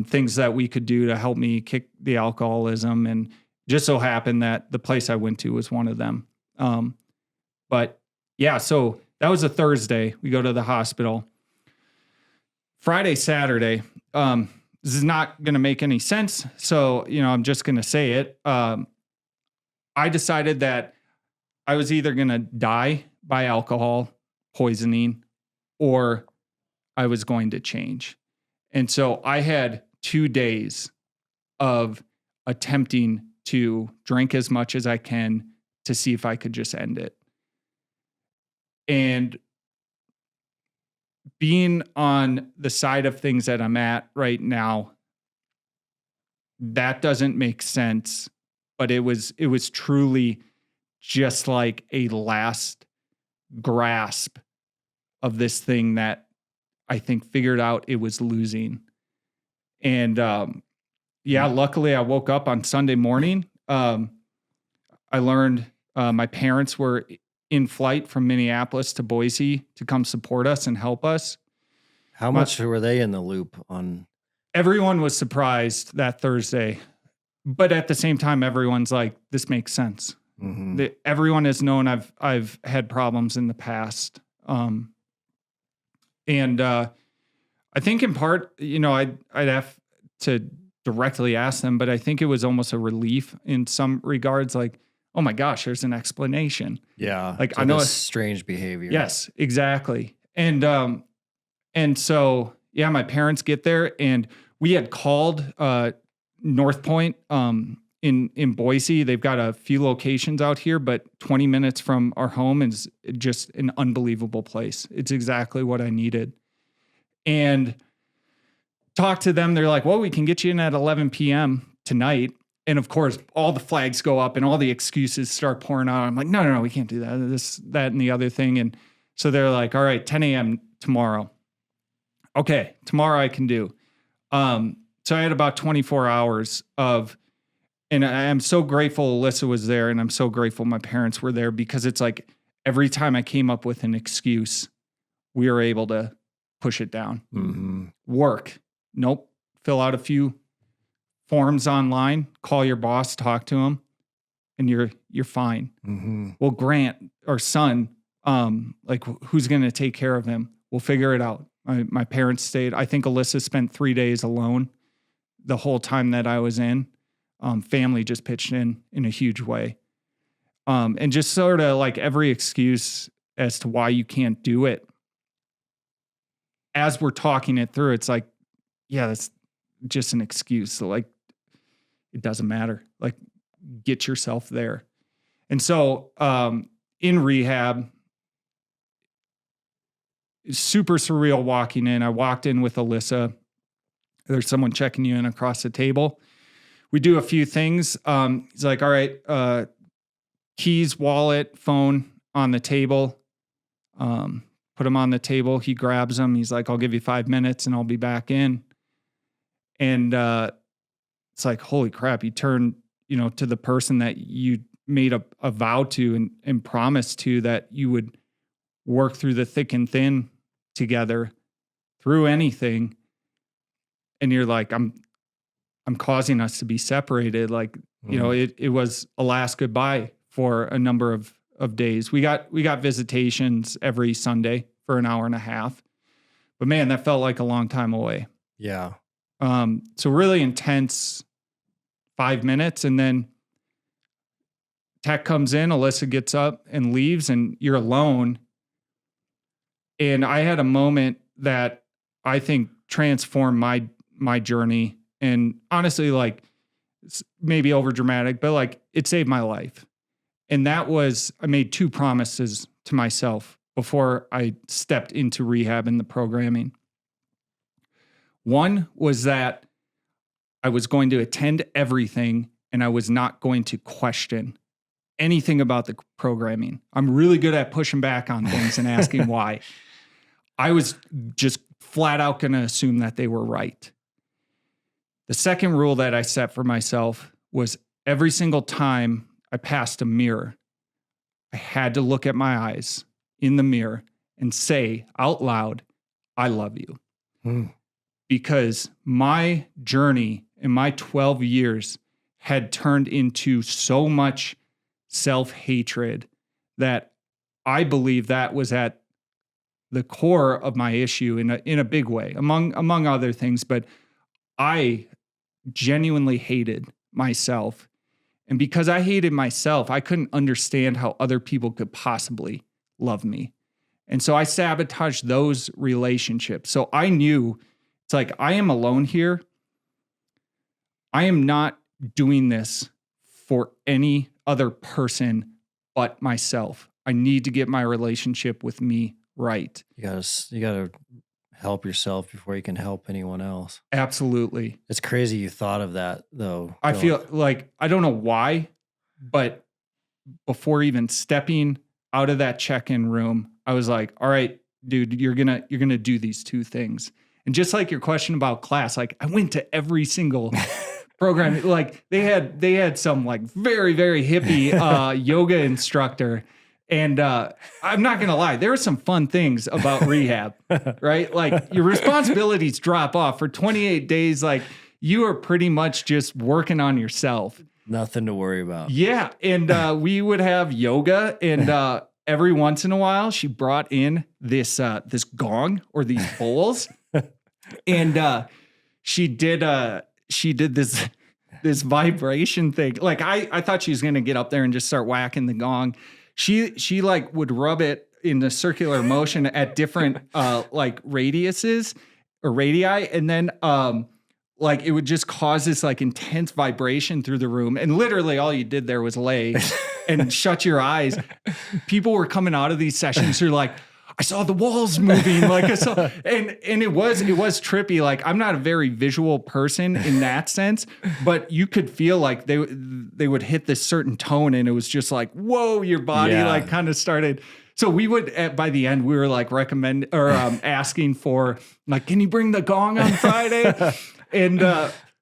things that we could do to help me kick the alcoholism. And just so happened that the place I went to was one of them. But yeah, so that was a Thursday. We go to the hospital. Friday, Saturday, this is not going to make any sense. So, I'm just going to say it. I decided that I was either going to die by alcohol poisoning or I was going to change. And so I had 2 days of attempting to drink as much as I can to see if I could just end it. And being on the side of things that I'm at right now, that doesn't make sense, but it was truly just like a last grasp of this thing that I think figured out it was losing. And luckily I woke up on Sunday morning. I learned my parents were in flight from Minneapolis to Boise to come support us and help us. How much were they in the loop on? Everyone was surprised that Thursday, but at the same time, everyone's like, this makes sense. Mm-hmm. Everyone has known I've had problems in the past. And I think in part, I'd have to directly ask them, but I think it was almost a relief in some regards, like, oh my gosh, there's an explanation. Yeah. Like, so I know it's strange behavior. Yes, exactly. And so, yeah, my parents get there, and we had called North Point in Boise. They've got a few locations out here, but 20 minutes from our home is just an unbelievable place. It's exactly what I needed. And talk to them. They're like, well, we can get you in at 11 p.m. tonight. And of course, all the flags go up and all the excuses start pouring out. I'm like, no, we can't do that. This, that, and the other thing. And so they're like, all right, 10 a.m. tomorrow. Okay, tomorrow I can do. So I had about 24 hours of, and I am so grateful Alyssa was there, and I'm so grateful my parents were there, because it's like every time I came up with an excuse, we were able to push it down. Mm-hmm. Work. Nope. Fill out a few forms online, call your boss, talk to him, and you're fine. Mm-hmm. Well, Grant, our son, like, who's going to take care of him? We'll figure it out. My parents stayed. I think Alyssa spent 3 days alone the whole time that I was in. Family just pitched in a huge way. And just sort of like every excuse as to why you can't do it, as we're talking it through, it's like, yeah, that's just an excuse. So like, it doesn't matter. Like, get yourself there. And so in rehab, super surreal walking in. I walked in with Alyssa. There's someone checking you in across the table. We do a few things. He's like, all right, keys, wallet, phone on the table. Put them on the table. He grabs them. He's like, I'll give you 5 minutes and I'll be back in. And it's like, holy crap, you turn, to the person that you made a vow to and promised to that you would work through the thick and thin together through anything. And you're like, I'm causing us to be separated. Like, it was a last goodbye for a number of days. We got visitations every Sunday for an hour and a half, but man, that felt like a long time away. Yeah. So really intense 5 minutes, and then tech comes in, Alyssa gets up and leaves, and you're alone. And I had a moment that I think transformed my journey. And honestly, like, it's maybe over dramatic, but like, it saved my life. And that was, I made 2 promises to myself before I stepped into rehab and the programming. One was that I was going to attend everything and I was not going to question anything about the programming. I'm really good at pushing back on things and asking why. I was just flat out going to assume that they were right. The second rule that I set for myself was every single time I passed a mirror, I had to look at my eyes in the mirror and say out loud, I love you. Because my journey in my 12 years had turned into so much self-hatred that I believe that was at the core of my issue in a big way, among other things. But I genuinely hated myself. And because I hated myself, I couldn't understand how other people could possibly love me. And so I sabotaged those relationships. So I knew it's like, I am alone here. I am not doing this for any other person but myself. I need to get my relationship with me right. You gotta help yourself before you can help anyone else. Absolutely. It's crazy you thought of that, though. I feel like, I don't know why, but before even stepping out of that check-in room, I was like, all right, dude, you're gonna do these 2 things. And just like your question about class, like, I went to every single program. Like, they had some like very, very hippie yoga instructor. And I'm not going to lie, there are some fun things about rehab, right? Like, your responsibilities drop off for 28 days. Like, you are pretty much just working on yourself. Nothing to worry about. Yeah. And we would have yoga, and every once in a while she brought in this gong or these bowls. And she did this vibration thing. Like, I thought she was going to get up there and just start whacking the gong. She like would rub it in a circular motion at different like radiuses or radii, and then like, it would just cause this like intense vibration through the room. And literally all you did there was lay and shut your eyes. People were coming out of these sessions who are like, I saw the walls moving. Like, I saw, and it was trippy. Like, I'm not a very visual person in that sense, but you could feel like they would hit this certain tone, and it was just like, whoa, your body like kind of started. So we would, by the end, we were like asking for like, can you bring the gong on Friday? And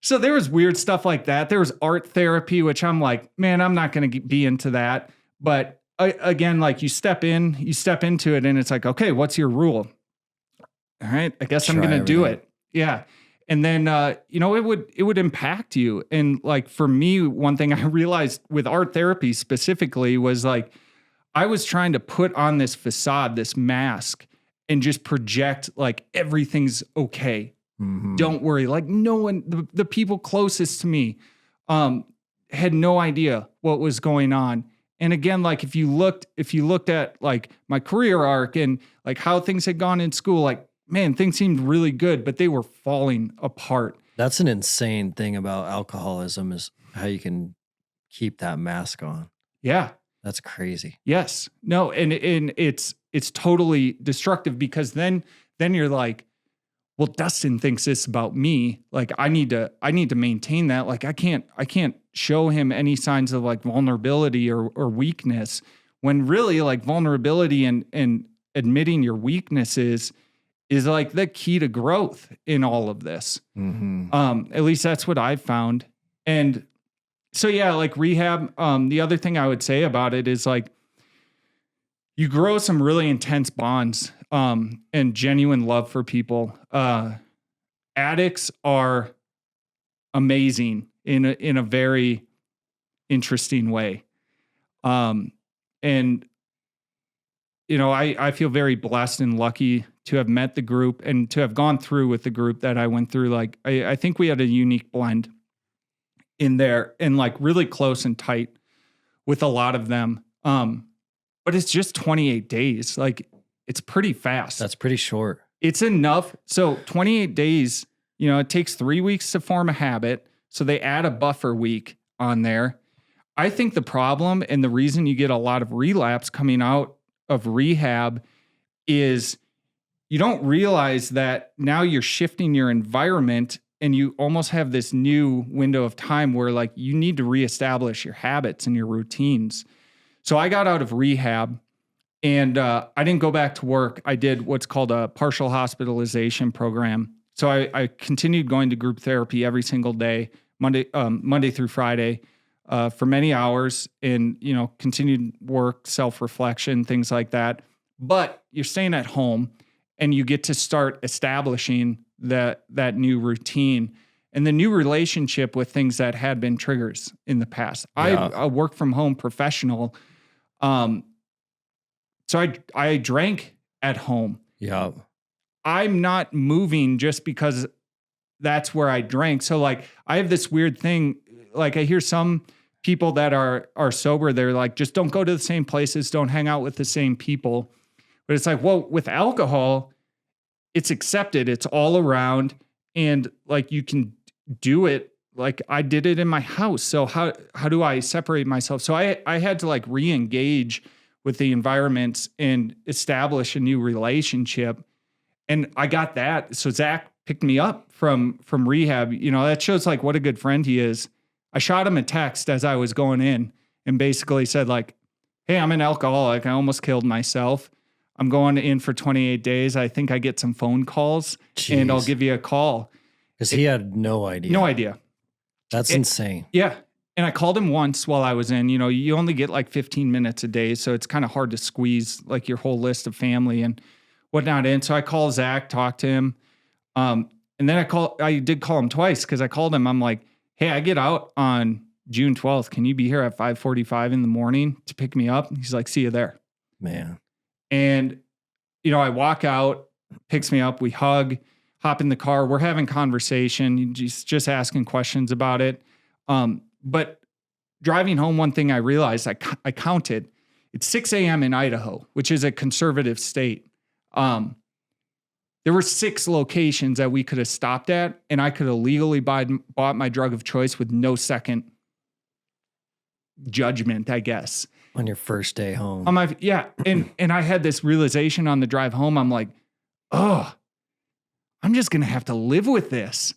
so there was weird stuff like that. There was art therapy, which I'm like, man, I'm not going to be into that. But again, like, you step into it, and it's like, okay, what's your rule? All right, I guess I'm going to do it. Yeah. And then, it would impact you. And like, for me, one thing I realized with art therapy specifically was like, I was trying to put on this facade, this mask, and just project like everything's okay. Mm-hmm. Don't worry. Like, no one, the people closest to me, had no idea what was going on. And again, like, if you looked at like my career arc and like how things had gone in school, like man, things seemed really good, but they were falling apart. That's an insane thing about alcoholism is how you can keep that mask on. Yeah. That's crazy. Yes. No, and it's totally destructive because then you're like, well, Dustin thinks this about me. Like I need to maintain that. Like I can't show him any signs of like vulnerability or weakness, when really like vulnerability and admitting your weaknesses is like the key to growth in all of this. Mm-hmm. At least that's what I've found. And so, yeah, like rehab, the other thing I would say about it is like, you grow some really intense bonds, and genuine love for people. Addicts are amazing in a very interesting way. And, you know, I feel very blessed and lucky to have met the group and to have gone through with the group that I went through. Like, I think we had a unique blend in there and like really close and tight with a lot of them. But it's just 28 days. Like it's pretty fast. That's pretty short. It's enough. So 28 days, you know, it takes 3 weeks to form a habit. So they add a buffer week on there. I think the problem and the reason you get a lot of relapse coming out of rehab is you don't realize that now you're shifting your environment and you almost have this new window of time where like you need to reestablish your habits and your routines. So I got out of rehab and I didn't go back to work. I did what's called a partial hospitalization program. So I continued going to group therapy every single day, Monday through Friday, for many hours, and you know, continued work, self-reflection, things like that. But you're staying at home and you get to start establishing that new routine and the new relationship with things that had been triggers in the past. Yeah. I work from home professional. So I drank at home. Yeah. I'm not moving just because that's where I drank. So like I have this weird thing. Like I hear some people that are sober, they're like, just don't go to the same places, don't hang out with the same people. But it's like, well, with alcohol, it's accepted. It's all around. And like, you can do it. Like I did it in my house. So how do I separate myself? So I had to like re-engage with the environments and establish a new relationship. And I got that. So Zach picked me up from rehab. You know, that shows like what a good friend he is. I shot him a text as I was going in and basically said like, hey, I'm an alcoholic. I almost killed myself. I'm going in for 28 days. I think I get some phone calls. Jeez. And I'll give you a call. Because he had no idea. No idea. That's insane. Yeah. And I called him once while I was in. You know, you only get like 15 minutes a day. So it's kind of hard to squeeze like your whole list of family and whatnot in. So I called Zach, talked to him. And then I did call him twice because I called him. I'm like, hey, I get out on June 12th. Can you be here at 5:45 in the morning to pick me up? He's like, see you there. Man. And, you know, I walk out, picks me up, we hug, hop in the car. We're having conversation, just asking questions about it. But driving home, one thing I realized, I counted, it's 6 a.m. in Idaho, which is a conservative state. There were 6 locations that we could have stopped at, and I could have legally bought my drug of choice with no second judgment, I guess. On your first day home. Yeah. And I had this realization on the drive home. I'm like, oh, I'm just going to have to live with this.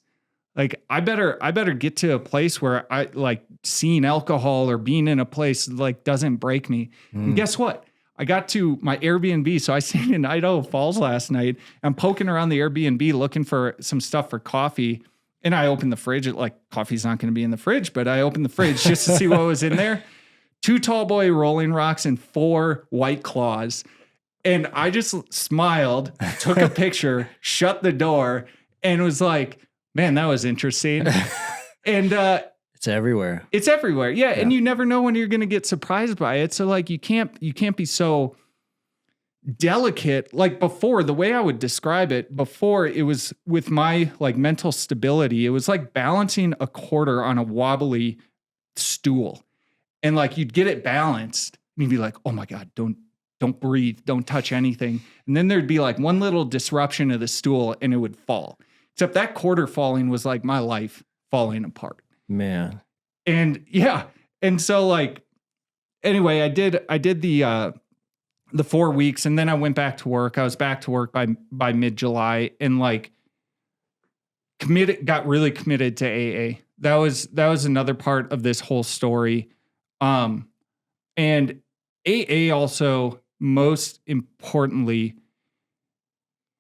Like, I better get to a place where I like seeing alcohol or being in a place like doesn't break me. And guess what? I got to my Airbnb. So I stayed in Idaho Falls last night. I'm poking around the Airbnb looking for some stuff for coffee. And I opened the fridge. Like, coffee's not going to be in the fridge, but I opened the fridge just to see what was in there. 2 Tall Boy Rolling Rocks and 4 White Claws. And I just smiled, took a picture, shut the door, and was like, man, that was interesting. And it's everywhere. It's everywhere. Yeah. And you never know when you're going to get surprised by it. So like, you can't be so delicate. Like before, the way I would describe it before, it was with my like mental stability. It was like balancing a quarter on a wobbly stool. And like, you'd get it balanced and you'd be like, oh my God, don't don't breathe, don't touch anything. And then there'd be like one little disruption of the stool and it would fall. Except that quarter falling was like my life falling apart. Man. And yeah. And so like, anyway, I did the 4 weeks and then I went back to work. I was back to work by mid-July and like got really committed to AA. That was another part of this whole story. And AA also, most importantly,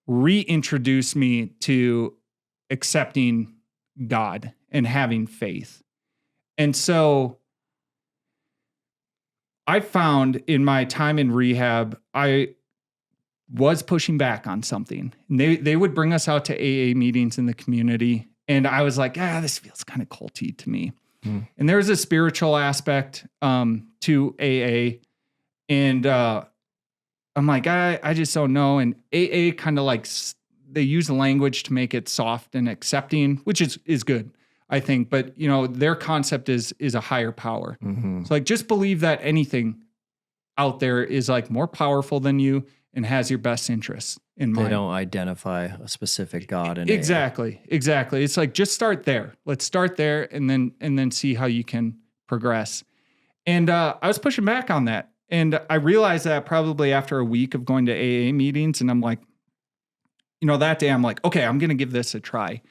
reintroduced me to accepting God and having faith. And so I found in my time in rehab, I was pushing back on something. And they would bring us out to AA meetings in the community. And I was like, this feels kind of culty to me. And there was a spiritual aspect to AA. And I'm like, I just don't know. And AA kind of like, they use language to make it soft and accepting, which is good, I think. But, you know, their concept is a higher power. Mm-hmm. So like, just believe that anything out there is like more powerful than you and has your best interests in mind. They don't identify a specific God in Exactly. It's like, just start there. Let's start there and then see how you can progress. And I was pushing back on that. And I realized that probably after a week of going to AA meetings, and I'm like, you know, that day I'm like, okay, I'm going to give this a try.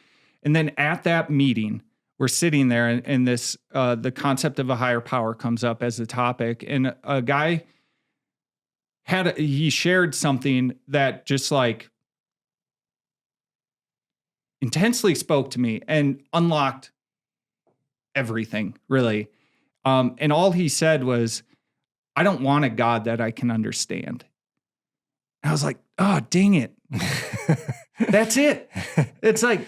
And then at that meeting, we're sitting there and this, the concept of a higher power comes up as a topic. And a guy he shared something that just like intensely spoke to me and unlocked everything, really. And all he said was, I don't want a God that I can understand. And I was like, oh, dang it. That's it. It's like,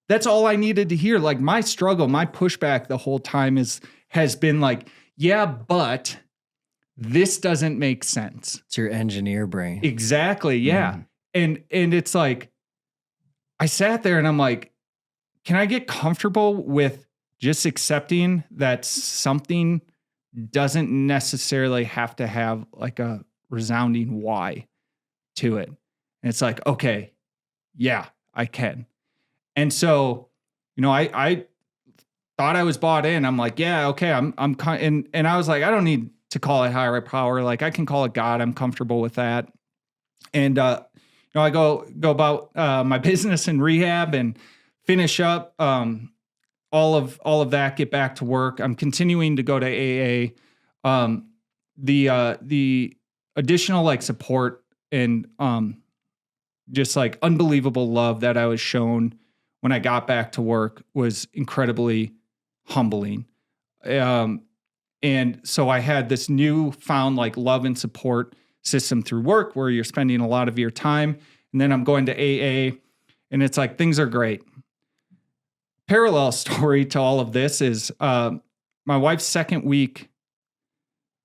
that's all I needed to hear. Like my struggle, my pushback the whole time has been like, yeah, but this doesn't make sense. It's your engineer brain. Exactly. Yeah. And it's like, I sat there and I'm like, can I get comfortable with just accepting that something doesn't necessarily have to have like a resounding why to it? And it's like, okay, yeah, I can. And so, you know, I thought I was bought in. I'm like, yeah, okay, and I was like, I don't need to call it higher power. Like I can call it God. I'm comfortable with that. And, you know, I go about my business in rehab and finish up all of that, get back to work. I'm continuing to go to AA. The additional like support and just like unbelievable love that I was shown when I got back to work was incredibly humbling. And so I had this newfound like love and support system through work where you're spending a lot of your time. And then I'm going to AA and it's like, things are great. Parallel story to all of this is my wife's second week,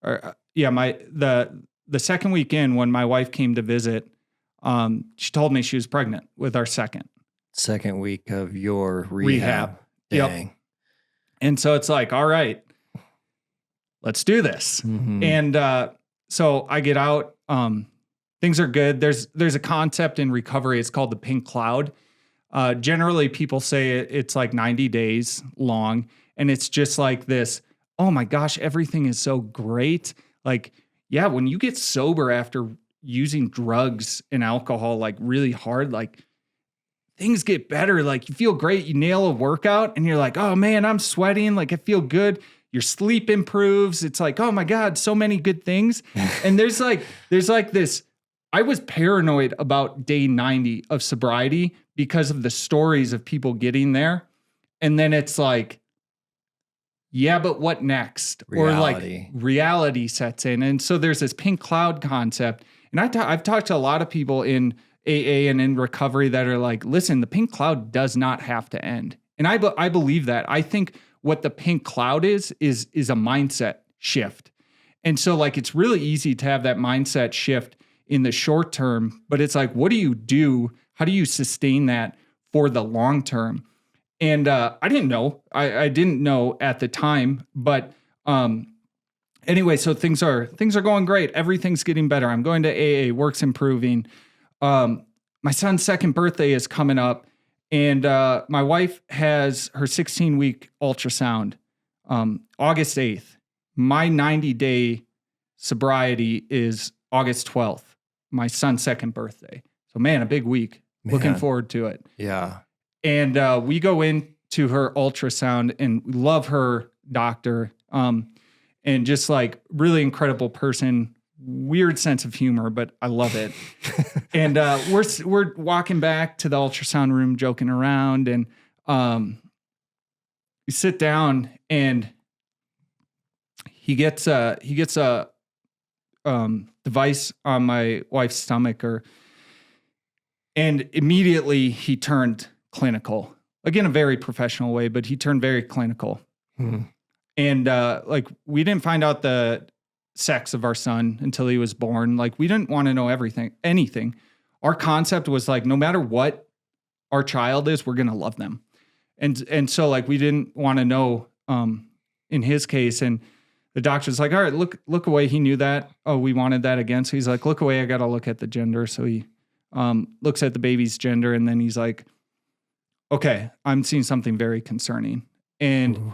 the second week in when my wife came to visit, she told me she was pregnant with our second week of your rehab. Dang. Yep. And so it's like, all right, let's do this. Mm-hmm. And so I get out. Things are good. There's a concept in recovery. It's called the pink cloud. Generally, people say it's like 90 days long. And it's just like this, oh my gosh, everything is so great. Like, yeah, when you get sober after using drugs and alcohol like really hard, like things get better. Like you feel great. You nail a workout and you're like, oh man, I'm sweating. Like I feel good. Your sleep improves. It's like, oh my God, so many good things. And there's like this, I was paranoid about day 90 of sobriety because of the stories of people getting there. And then it's like, yeah, but what next? Reality. Or like reality sets in. And so there's this pink cloud concept. And I've talked to a lot of people in AA and in recovery that are like, listen, the pink cloud does not have to end. And I believe that. I think what the pink cloud is a mindset shift. And so like, it's really easy to have that mindset shift in the short term, but it's like, what do you do? How do you sustain that for the long term? And I didn't know. I didn't know at the time, but anyway, so things are going great. Everything's getting better. I'm going to AA, work's improving. My son's second birthday is coming up, and my wife has her 16-week ultrasound, August 8th. My 90-day sobriety is August 12th, my son's second birthday. So, man, a big week. Looking forward to it. Yeah. And we go into her ultrasound, and we love her doctor, and just like really incredible person, weird sense of humor, but I love it. And we're walking back to the ultrasound room, joking around, and we sit down, and he gets a device on my wife's stomach, and immediately he turned clinical. Again, a very professional way, but he turned very clinical. And like, we didn't find out the sex of our son until he was born. Like, we didn't want to know anything. Our concept was like, no matter what our child is, we're going to love them. And so like, we didn't want to know, in his case. And the doctor's like, all right, look away. He knew that. Oh, we wanted that again. So he's like, look away. I got to look at the gender. So he looks at the baby's gender, and then he's like, okay, I'm seeing something very concerning. And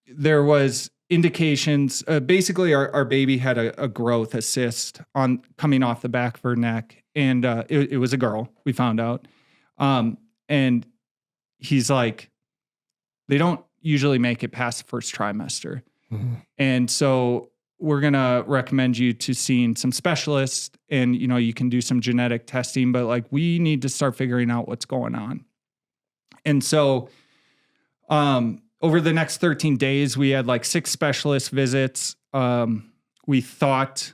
there was indications, basically our baby had a growth, a cyst coming off the back of her neck. And it was a girl, we found out. And he's like, they don't usually make it past the first trimester. And so we're going to recommend you to seeing some specialists, and, you know, you can do some genetic testing, but like, we need to start figuring out what's going on. And so, over the next 13 days, we had like 6 specialist visits. We thought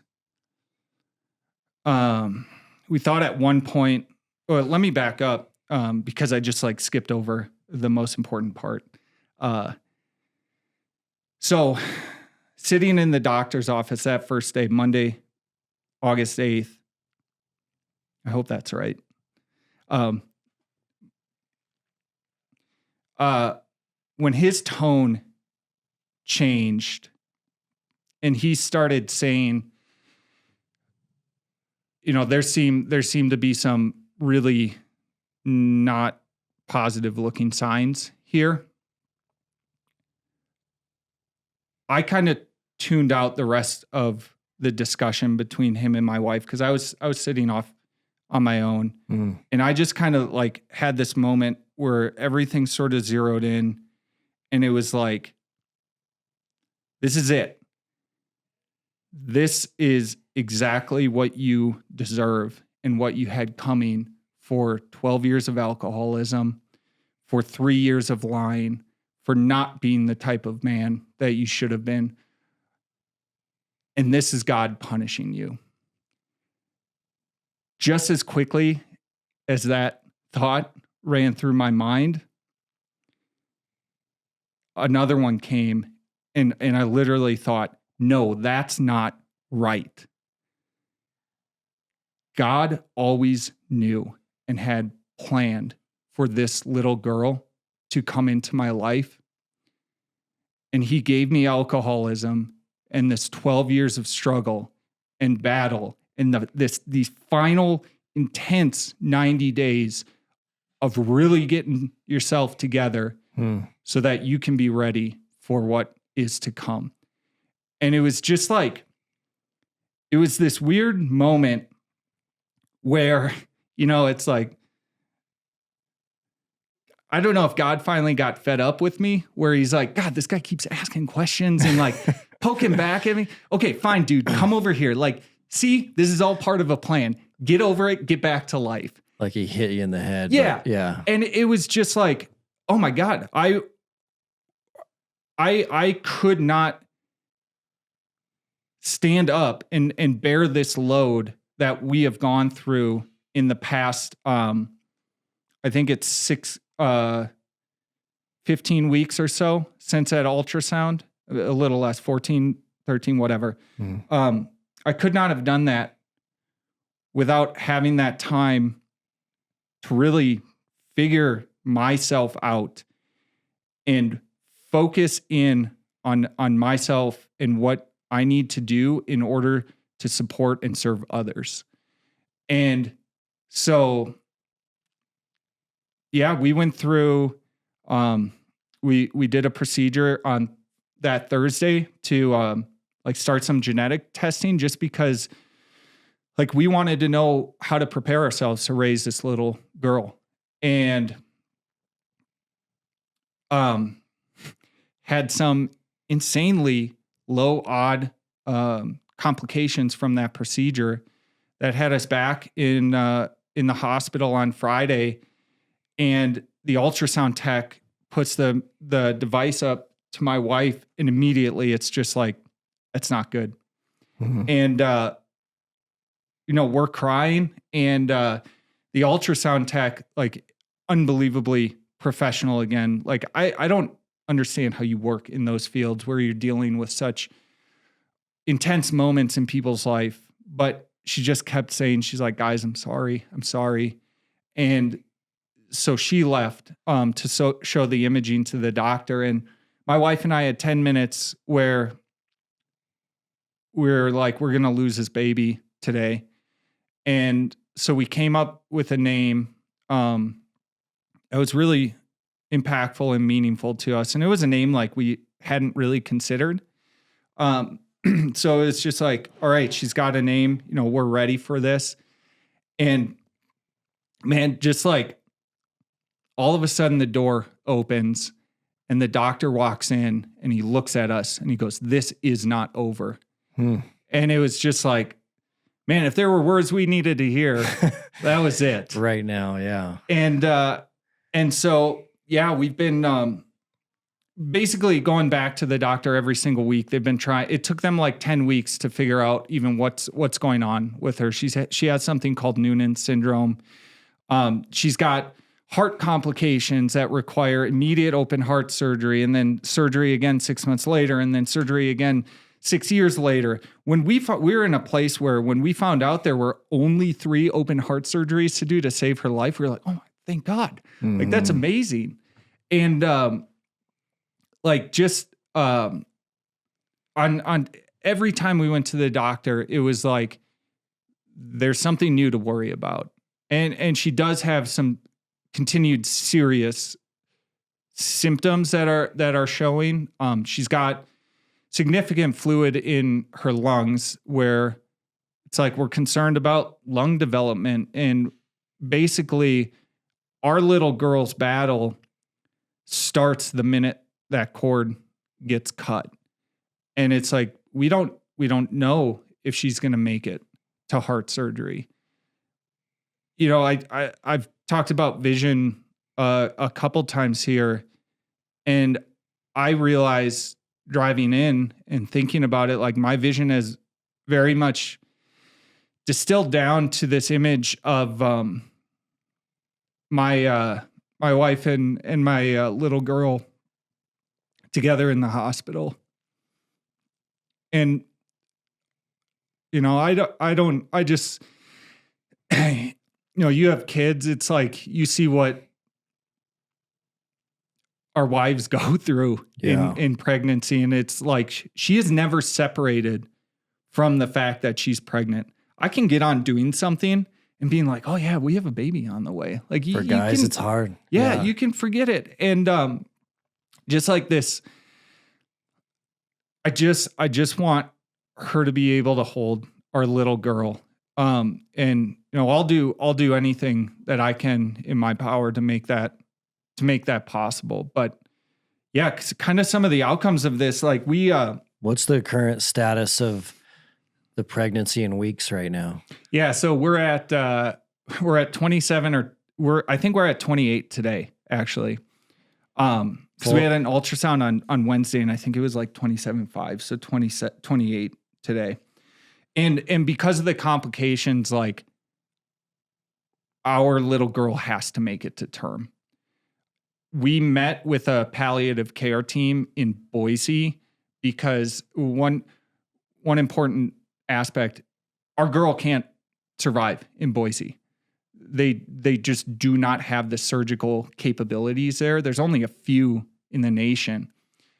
at one point, or let me back up, because I just like skipped over the most important part. So sitting in the doctor's office that first day, Monday, August 8th, I hope that's right. When his tone changed and he started saying, you know, there seemed to be some really not positive looking signs here, I kind of tuned out the rest of the discussion between him and my wife, because I was sitting off on my own. And I just kind of like had this moment where everything sort of zeroed in, and it was like, this is it. This is exactly what you deserve and what you had coming for 12 years of alcoholism, for 3 years of lying, for not being the type of man that you should have been. And this is God punishing you. Just as quickly as that thought ran through my mind, another one came, and I literally thought, no, that's not right. God always knew and had planned for this little girl to come into my life. And he gave me alcoholism and this 12 years of struggle and battle and these final intense 90 days of really getting yourself together so that you can be ready for what is to come. And it was just like, it was this weird moment where, you know, it's like, I don't know if God finally got fed up with me, where he's like, God, this guy keeps asking questions and like poking back at me. Okay, fine, dude, come over here. Like, see, this is all part of a plan. Get over it, get back to life. Like he hit you in the head. Yeah. Yeah. And it was just like, oh my God, I could not stand up and bear this load that we have gone through in the past, I think it's 15 weeks or so since that ultrasound, a little less, 14, 13, whatever. I could not have done that without having that time to really figure myself out and focus in on myself and what I need to do in order to support and serve others. And so, yeah, we went through, we did a procedure on that Thursday to like start some genetic testing, just because like we wanted to know how to prepare ourselves to raise this little girl. And had some insanely low odd complications from that procedure that had us back in the hospital on Friday. And the ultrasound tech puts the device up to my wife, and immediately it's just like, it's not good. Mm-hmm. And we're crying, and the ultrasound tech, like, unbelievably professional again. Like, I don't understand how you work in those fields where you're dealing with such intense moments in people's life. But she just kept saying, she's like, guys, I'm sorry. And so she left to show the imaging to the doctor. And my wife and I had 10 minutes where we're like, we're going to lose this baby today. And so we came up with a name. It was really impactful and meaningful to us. And it was a name like we hadn't really considered. So it's just like, all right, she's got a name, we're ready for this. And man, just like all of a sudden the door opens and the doctor walks in and he looks at us and he goes, "This is not over." And it was just like, man, if there were words we needed to hear, that was it. Right now, yeah. And so, yeah, we've been basically going back to the doctor every single week. They've been trying. It took them like 10 weeks to figure out even what's going on with her. She has something called Noonan syndrome. She's got heart complications that require immediate open heart surgery, and then surgery again 6 months later, and then surgery again 6 years later. When we were in a place where when we found out there were only 3 open heart surgeries to do to save her life, we were like, oh, thank God. Mm-hmm. Like, that's amazing. And like, just on every time we went to the doctor, it was like, there's something new to worry about. And she does have some continued serious symptoms that are showing. She's got significant fluid in her lungs, where it's like, we're concerned about lung development. And basically our little girl's battle starts the minute that cord gets cut. And it's like, we don't know if she's going to make it to heart surgery. I've talked about vision a couple times here, and I realized driving in and thinking about it, like, my vision is very much distilled down to this image of my wife and my little girl together in the hospital. And I just you have kids, it's like you see what our wives go through in pregnancy. And it's like, she is never separated from the fact that she's pregnant. I can get on doing something and being like, oh yeah, we have a baby on the way. Like, for guys, it's hard. Yeah, you can forget it. And just like this, I just want her to be able to hold our little girl. And I'll do anything that I can in my power to make that possible. But yeah, kind of some of the outcomes of this, like, what's the current status of the pregnancy in weeks right now? Yeah. So we're at 27, I think we're at 28 today, actually. Because we had an ultrasound on Wednesday, and I think it was like 27.5. So 28 today. And because of the complications, like, our little girl has to make it to term. We met with a palliative care team in Boise because one important aspect, our girl can't survive in Boise. They just do not have the surgical capabilities there. There's only a few in the nation.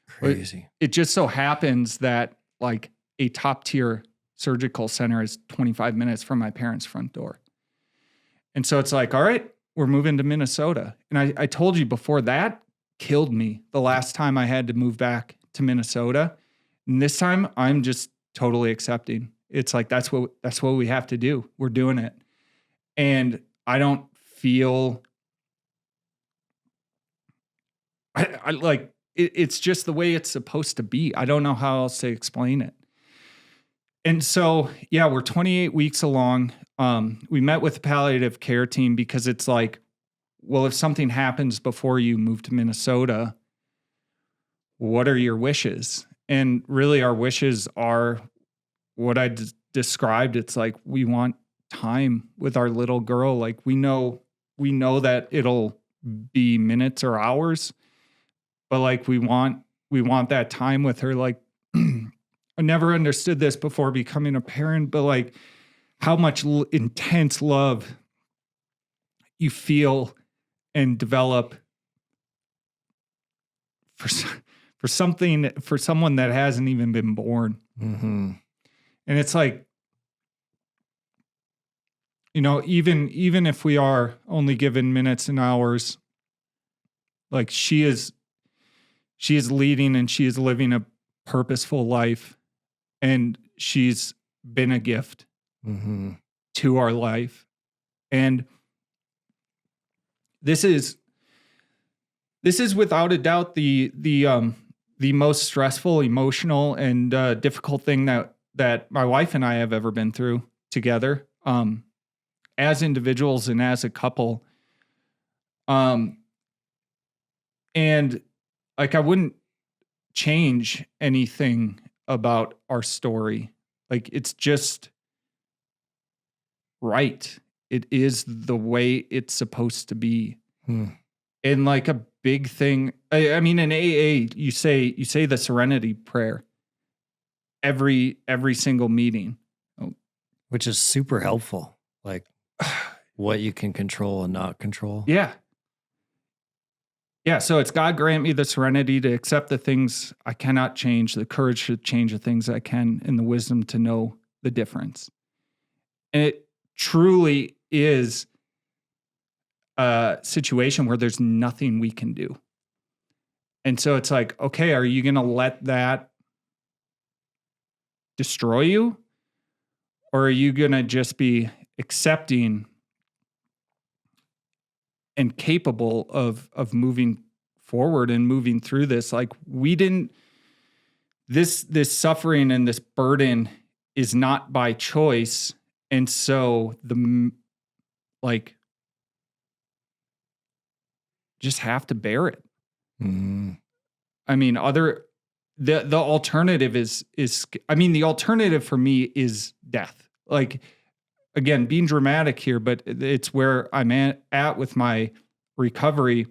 Crazy. It just so happens that like a top tier surgical center is 25 minutes from my parents' front door. And so it's like, all right, we're moving to Minnesota. And I told you before, that killed me the last time I had to move back to Minnesota. And this time I'm just totally accepting. It's like, that's what we have to do. We're doing it. And I don't feel I like it's just the way it's supposed to be. I don't know how else to explain it. And so, yeah, we're 28 weeks along. We met with the palliative care team because it's like, well, if something happens before you move to Minnesota, what are your wishes? And really our wishes are what I described. It's like, we want time with our little girl. Like we know that it'll be minutes or hours, but like we want that time with her. Like I never understood this before becoming a parent, but like how much intense love you feel and develop for someone that hasn't even been born. Mm-hmm. And it's like, you know, even if we are only given minutes and hours, like she is leading and she is living a purposeful life, and she's been a gift to our life. And this is without a doubt the most stressful, emotional, and difficult thing that my wife and I have ever been through together, as individuals and as a couple. And like I wouldn't change anything about our story. Like it's just right. It is the way it's supposed to be. And like a big thing, I mean, in AA, you say the serenity prayer every single meeting, which is super helpful. Like what you can control and not control. Yeah. So it's God grant me the serenity to accept the things I cannot change, the courage to change the things I can, and the wisdom to know the difference. And it truly is a situation where there's nothing we can do. And so it's like, okay, are you going to let that destroy you? Or are you going to just be accepting and capable of moving forward and moving through this? Like this suffering and this burden is not by choice. And so just have to bear it. I mean, the alternative is, I mean, the alternative for me is death. Like, again, being dramatic here, but it's where I'm at with my recovery,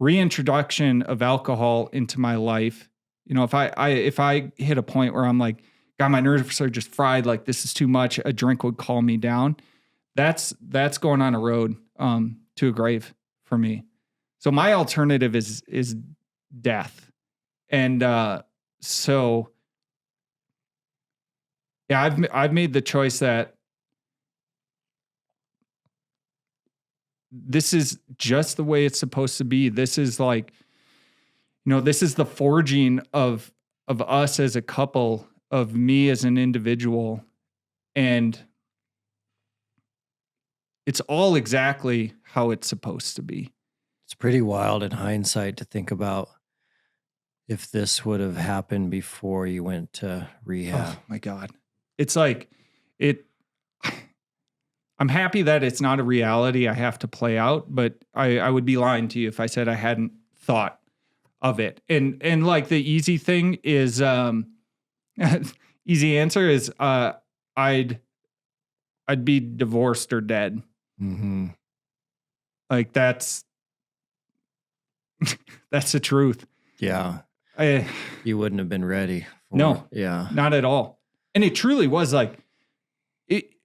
reintroduction of alcohol into my life. You know, if I hit a point where I'm like, God, my nerves are just fried, like this is too much, a drink would calm me down. That's going on a road to a grave for me. So my alternative is death. And so yeah, I've made the choice that this is just the way it's supposed to be. This is like, you know, this is the forging of us as a couple, of me as an individual. And it's all exactly how it's supposed to be. It's pretty wild in hindsight to think about if this would have happened before you went to rehab. Oh my God. It's like I'm happy that it's not a reality I have to play out, but I would be lying to you if I said I hadn't thought of it. And like the easy thing is, easy answer is, I'd be divorced or dead. Like that's the truth. Yeah. You wouldn't have been ready. No. Yeah. Not at all. And it truly was like,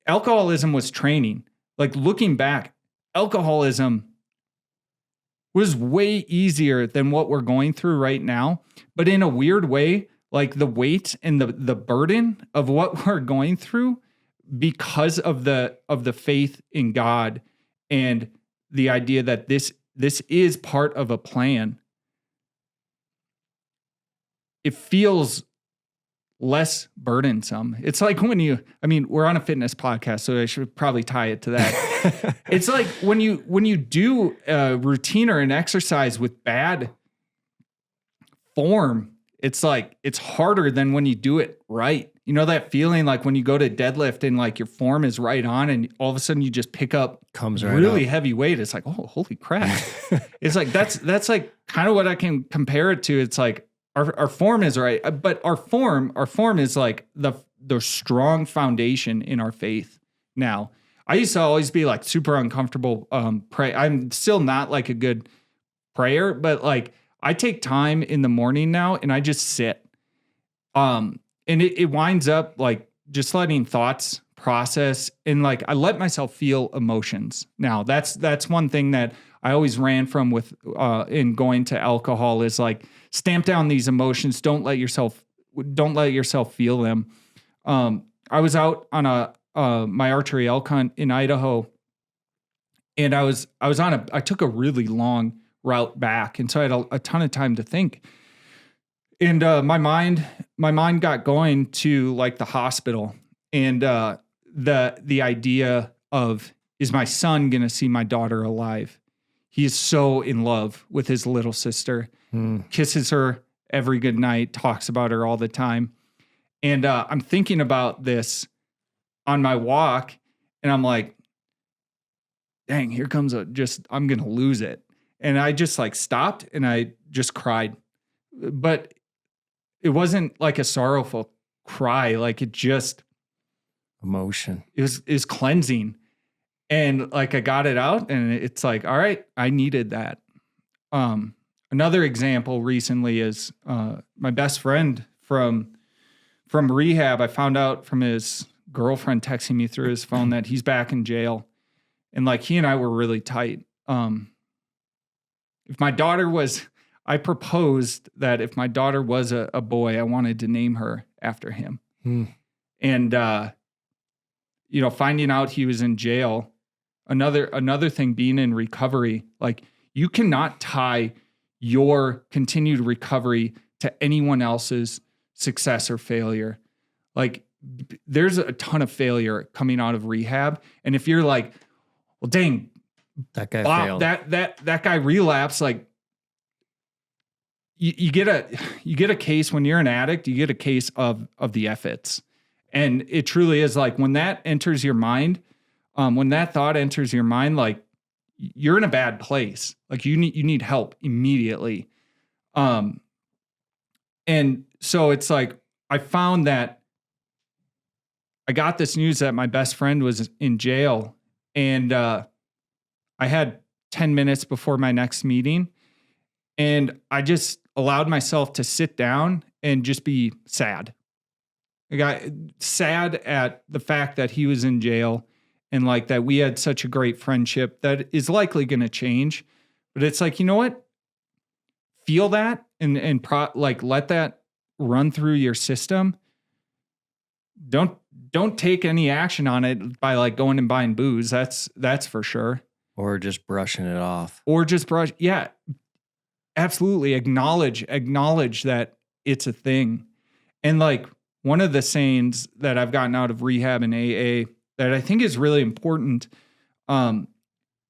alcoholism was training. Like looking back, alcoholism was way easier than what we're going through right now. But in a weird way, like the weight and the burden of what we're going through because of the faith in God and the idea that this is part of a plan, it feels less burdensome. It's like when we're on a fitness podcast, so I should probably tie it to that. It's like when you do a routine or an exercise with bad form, it's like, it's harder than when you do it right. You know that feeling like when you go to deadlift and like your form is right on and all of a sudden you just pick up really heavy weight. It's like, oh, holy crap. It's like, that's like kind of what I can compare it to. It's like our form is right, but our form is like the strong foundation in our faith. Now, I used to always be like super uncomfortable pray. I'm still not like a good prayer, but like I take time in the morning now and I just sit. And it winds up like just letting thoughts process and like I let myself feel emotions. Now that's one thing that I always ran from with in going to alcohol is like stamp down these emotions. Don't let yourself feel them. I was out on my archery elk hunt in Idaho, and I took a really long route back, and so I had a ton of time to think. And my mind got going to like the hospital and the idea of, is my son going to see my daughter alive? He is so in love with his little sister, kisses her every good night, talks about her all the time. And I'm thinking about this on my walk, and I'm like, dang, here comes I'm going to lose it. And I just like stopped and I just cried. But it wasn't like a sorrowful cry. Like it just emotion. It was cleansing. And like I got it out and it's like, all right, I needed that. Another example recently is my best friend from rehab. I found out from his girlfriend texting me through his phone that he's back in jail. And like he and I were really tight. If my daughter was, I proposed that if my daughter was a boy, I wanted to name her after him. And, finding out he was in jail, another thing being in recovery, like you cannot tie your continued recovery to anyone else's success or failure. Like there's a ton of failure coming out of rehab. And if you're like, well, dang, that guy failed. That guy relapsed, like you get a case when you're an addict, you get a case of the efforts. And it truly is like when that enters your mind, when that thought enters your mind, like you're in a bad place. Like you need help immediately. And so it's like, I found that I got this news that my best friend was in jail, and I had 10 minutes before my next meeting, and I just allowed myself to sit down and just be sad. I got sad at the fact that he was in jail and like that we had such a great friendship that is likely going to change. But it's like, you know what? Feel that and let that run through your system. Don't take any action on it by like going and buying booze. That's for sure. Or just brushing it off. Yeah, absolutely. Acknowledge that it's a thing. And like one of the sayings that I've gotten out of rehab and AA that I think is really important, and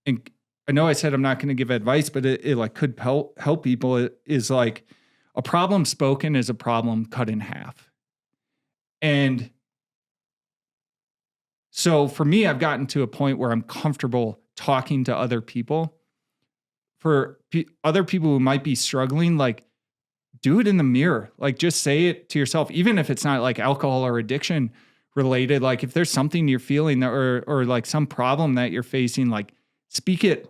I know I said I'm not going to give advice, but it like could help people. It is like a problem spoken is a problem cut in half. And so for me, I've gotten to a point where I'm comfortable talking to other people. For other people who might be struggling, like do it in the mirror. Like just say it to yourself, even if it's not like alcohol or addiction related. Like if there's something you're feeling or like some problem that you're facing, like speak it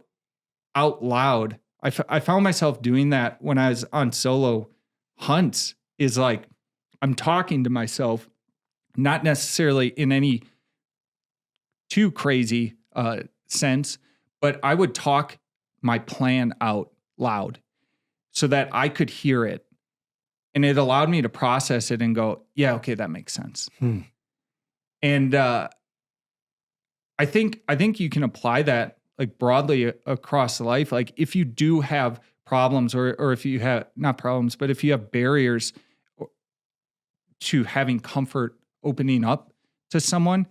out loud. I found myself doing that when I was on solo hunts, is like I'm talking to myself, not necessarily in any too crazy sense, but I would talk my plan out loud so that I could hear it. And it allowed me to process it and go, yeah, okay, that makes sense. And I think you can apply that like broadly across life. Like if you do have problems or if you have not problems, but if you have barriers to having comfort opening up to someone,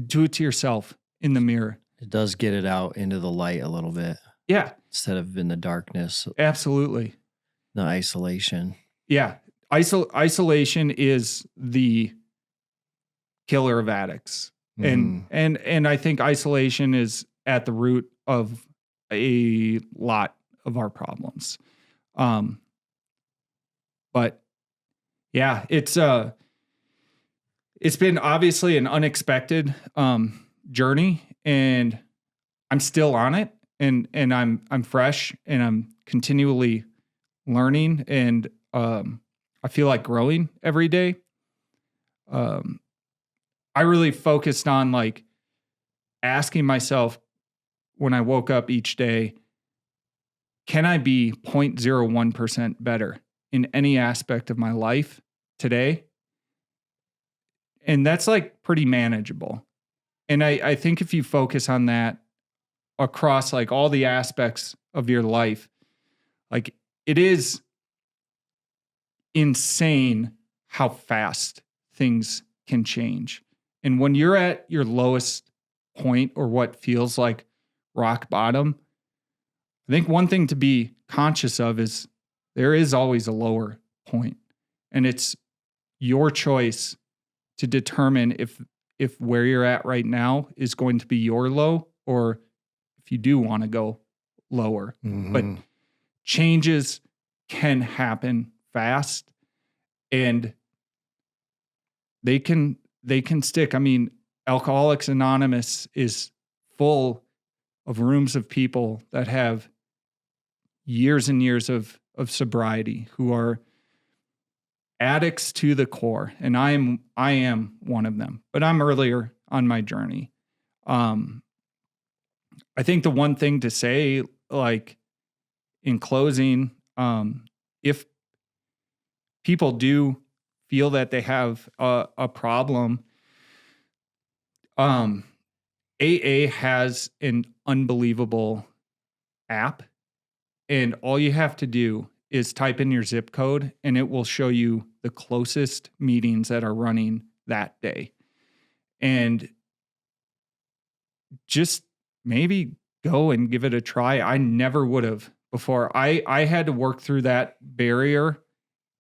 do it to yourself in the mirror. It does get it out into the light a little bit. Yeah. Instead of in the darkness. Absolutely. The isolation. Yeah. Isolation is the killer of addicts. And I think isolation is at the root of a lot of our problems. But yeah, it's been obviously an unexpected journey, and I'm still on it, and I'm fresh, and I'm continually learning, and I feel like growing every day. I really focused on like asking myself when I woke up each day, can I be 0.01% better in any aspect of my life today? And that's like pretty manageable. And I think if you focus on that across like all the aspects of your life, like it is insane how fast things can change. And when you're at your lowest point or what feels like rock bottom, I think one thing to be conscious of is there is always a lower point. And it's your choice to determine if where you're at right now is going to be your low or if you do want to go lower. But changes can happen fast and they can stick. I mean, Alcoholics Anonymous is full of rooms of people that have years and years of sobriety who are addicts to the core. And I am one of them, but I'm earlier on my journey. I think the one thing to say, like in closing, if people do feel that they have a problem, AA has an unbelievable app, and all you have to do is type in your zip code and it will show you the closest meetings that are running that day. And just maybe go and give it a try. I never would have before. I had to work through that barrier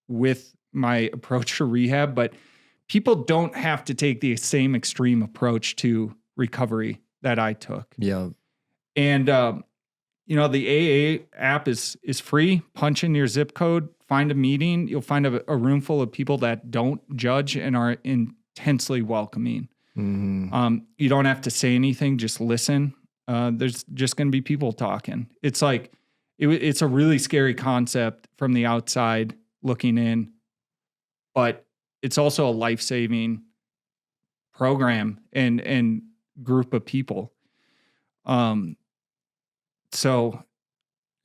with my approach to rehab, but people don't have to take the same extreme approach to recovery that I took. Yeah. And, the AA app is free. Punch in your zip code, find a meeting. You'll find a room full of people that don't judge and are intensely welcoming. You don't have to say anything, just listen. There's just going to be people talking. It's like, it's a really scary concept from the outside looking in, but it's also a life-saving program and group of people. So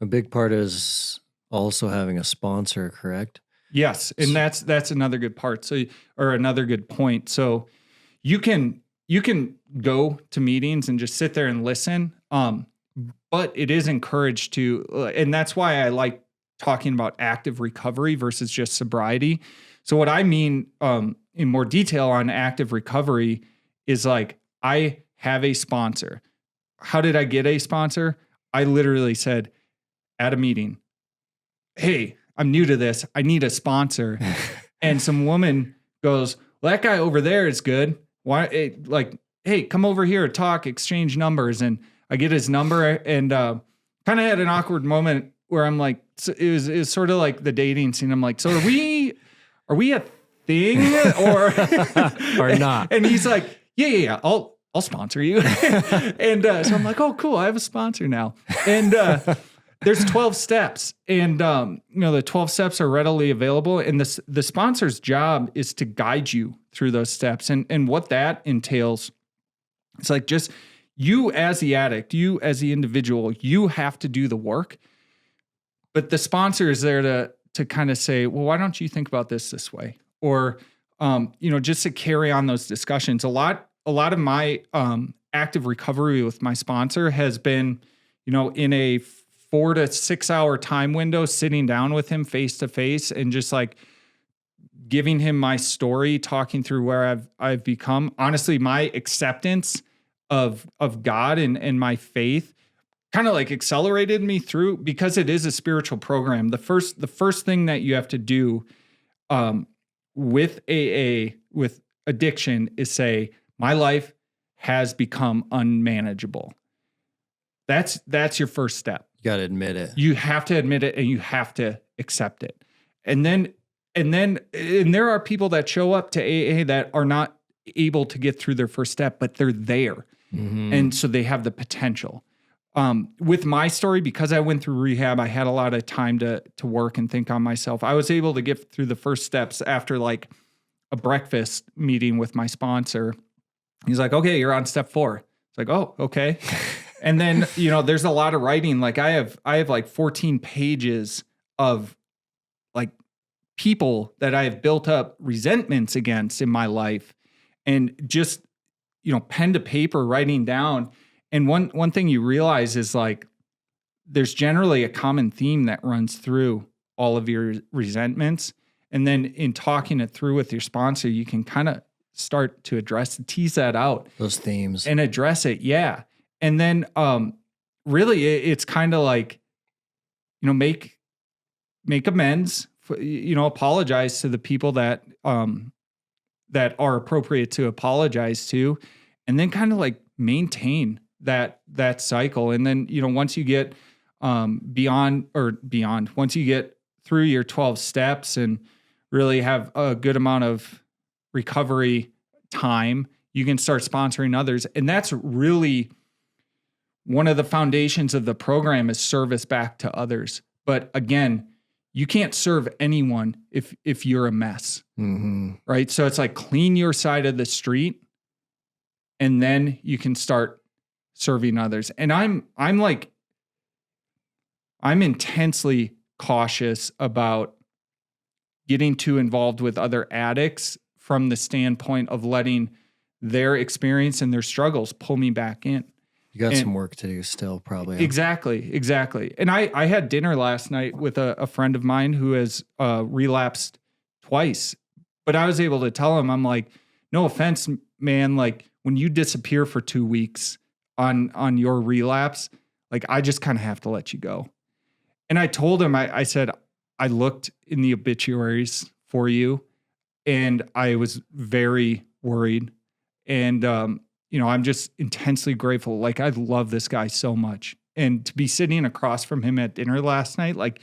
a big part is also having a sponsor, correct? Yes. And that's another good part. Or another good point. So you can go to meetings and just sit there and listen. But it is encouraged to, and that's why I like talking about active recovery versus just sobriety. So what I mean, in more detail on active recovery is like, I have a sponsor. How did I get a sponsor? I literally said at a meeting, hey, I'm new to this. I need a sponsor. And some woman goes, well, that guy over there is good. Why? Hey, come over here, talk, exchange numbers. And I get his number and kind of had an awkward moment where I'm like, it was sort of like the dating scene. I'm like, so are we a thing or or not? And he's like, yeah, I'll sponsor you. And so I'm like, oh, cool. I have a sponsor now. And there's 12 steps. And, the 12 steps are readily available. And the sponsor's job is to guide you through those steps. And what that entails, it's like just you as the addict, you as the individual, you have to do the work. but the sponsor is there to kind of say, well, why don't you think about this way? Or, just to carry on those discussions. A lot of my active recovery with my sponsor has been, in a 4 to 6 hour time window, sitting down with him face to face and just like giving him my story, talking through where I've become. Honestly, my acceptance of God and my faith kind of like accelerated me through, because it is a spiritual program. The first thing that you have to do with AA, with addiction, is say, my life has become unmanageable. That's your first step. You got to admit it. You have to admit it, and you have to accept it. And there are people that show up to AA that are not able to get through their first step, but they're there. Mm-hmm. And so they have the potential. With my story, because I went through rehab, I had a lot of time to work and think on myself. I was able to get through the first steps after like a breakfast meeting with my sponsor. He's like, okay, you're on step 4. It's like, oh, okay. And then, there's a lot of writing. Like I have like 14 pages of like people that I have built up resentments against in my life, and just, pen to paper writing down. And one thing you realize is like, there's generally a common theme that runs through all of your resentments. And then in talking it through with your sponsor, you can kind of start to tease that out. Those themes. And address it. Yeah. And then really it's kind of like, make amends, apologize to the people that are appropriate to apologize to, and then kind of like maintain that cycle. And then, once you get beyond, once you get through your 12 steps and really have a good amount of recovery time, you can start sponsoring others. And that's really one of the foundations of the program, is service back to others. But again, you can't serve anyone if you're a mess, mm-hmm. right? So it's like, clean your side of the street, and then you can start serving others. And I'm intensely cautious about getting too involved with other addicts from the standpoint of letting their experience and their struggles pull me back in. You got some work to do still, probably. Exactly. And I had dinner last night with a friend of mine who has relapsed twice, but I was able to tell him, I'm like, no offense, man, like when you disappear for 2 weeks on your relapse, like I just kind of have to let you go. And I told him, I said, I looked in the obituaries for you, and I was very worried. And, I'm just intensely grateful. Like, I love this guy so much. And to be sitting across from him at dinner last night, like,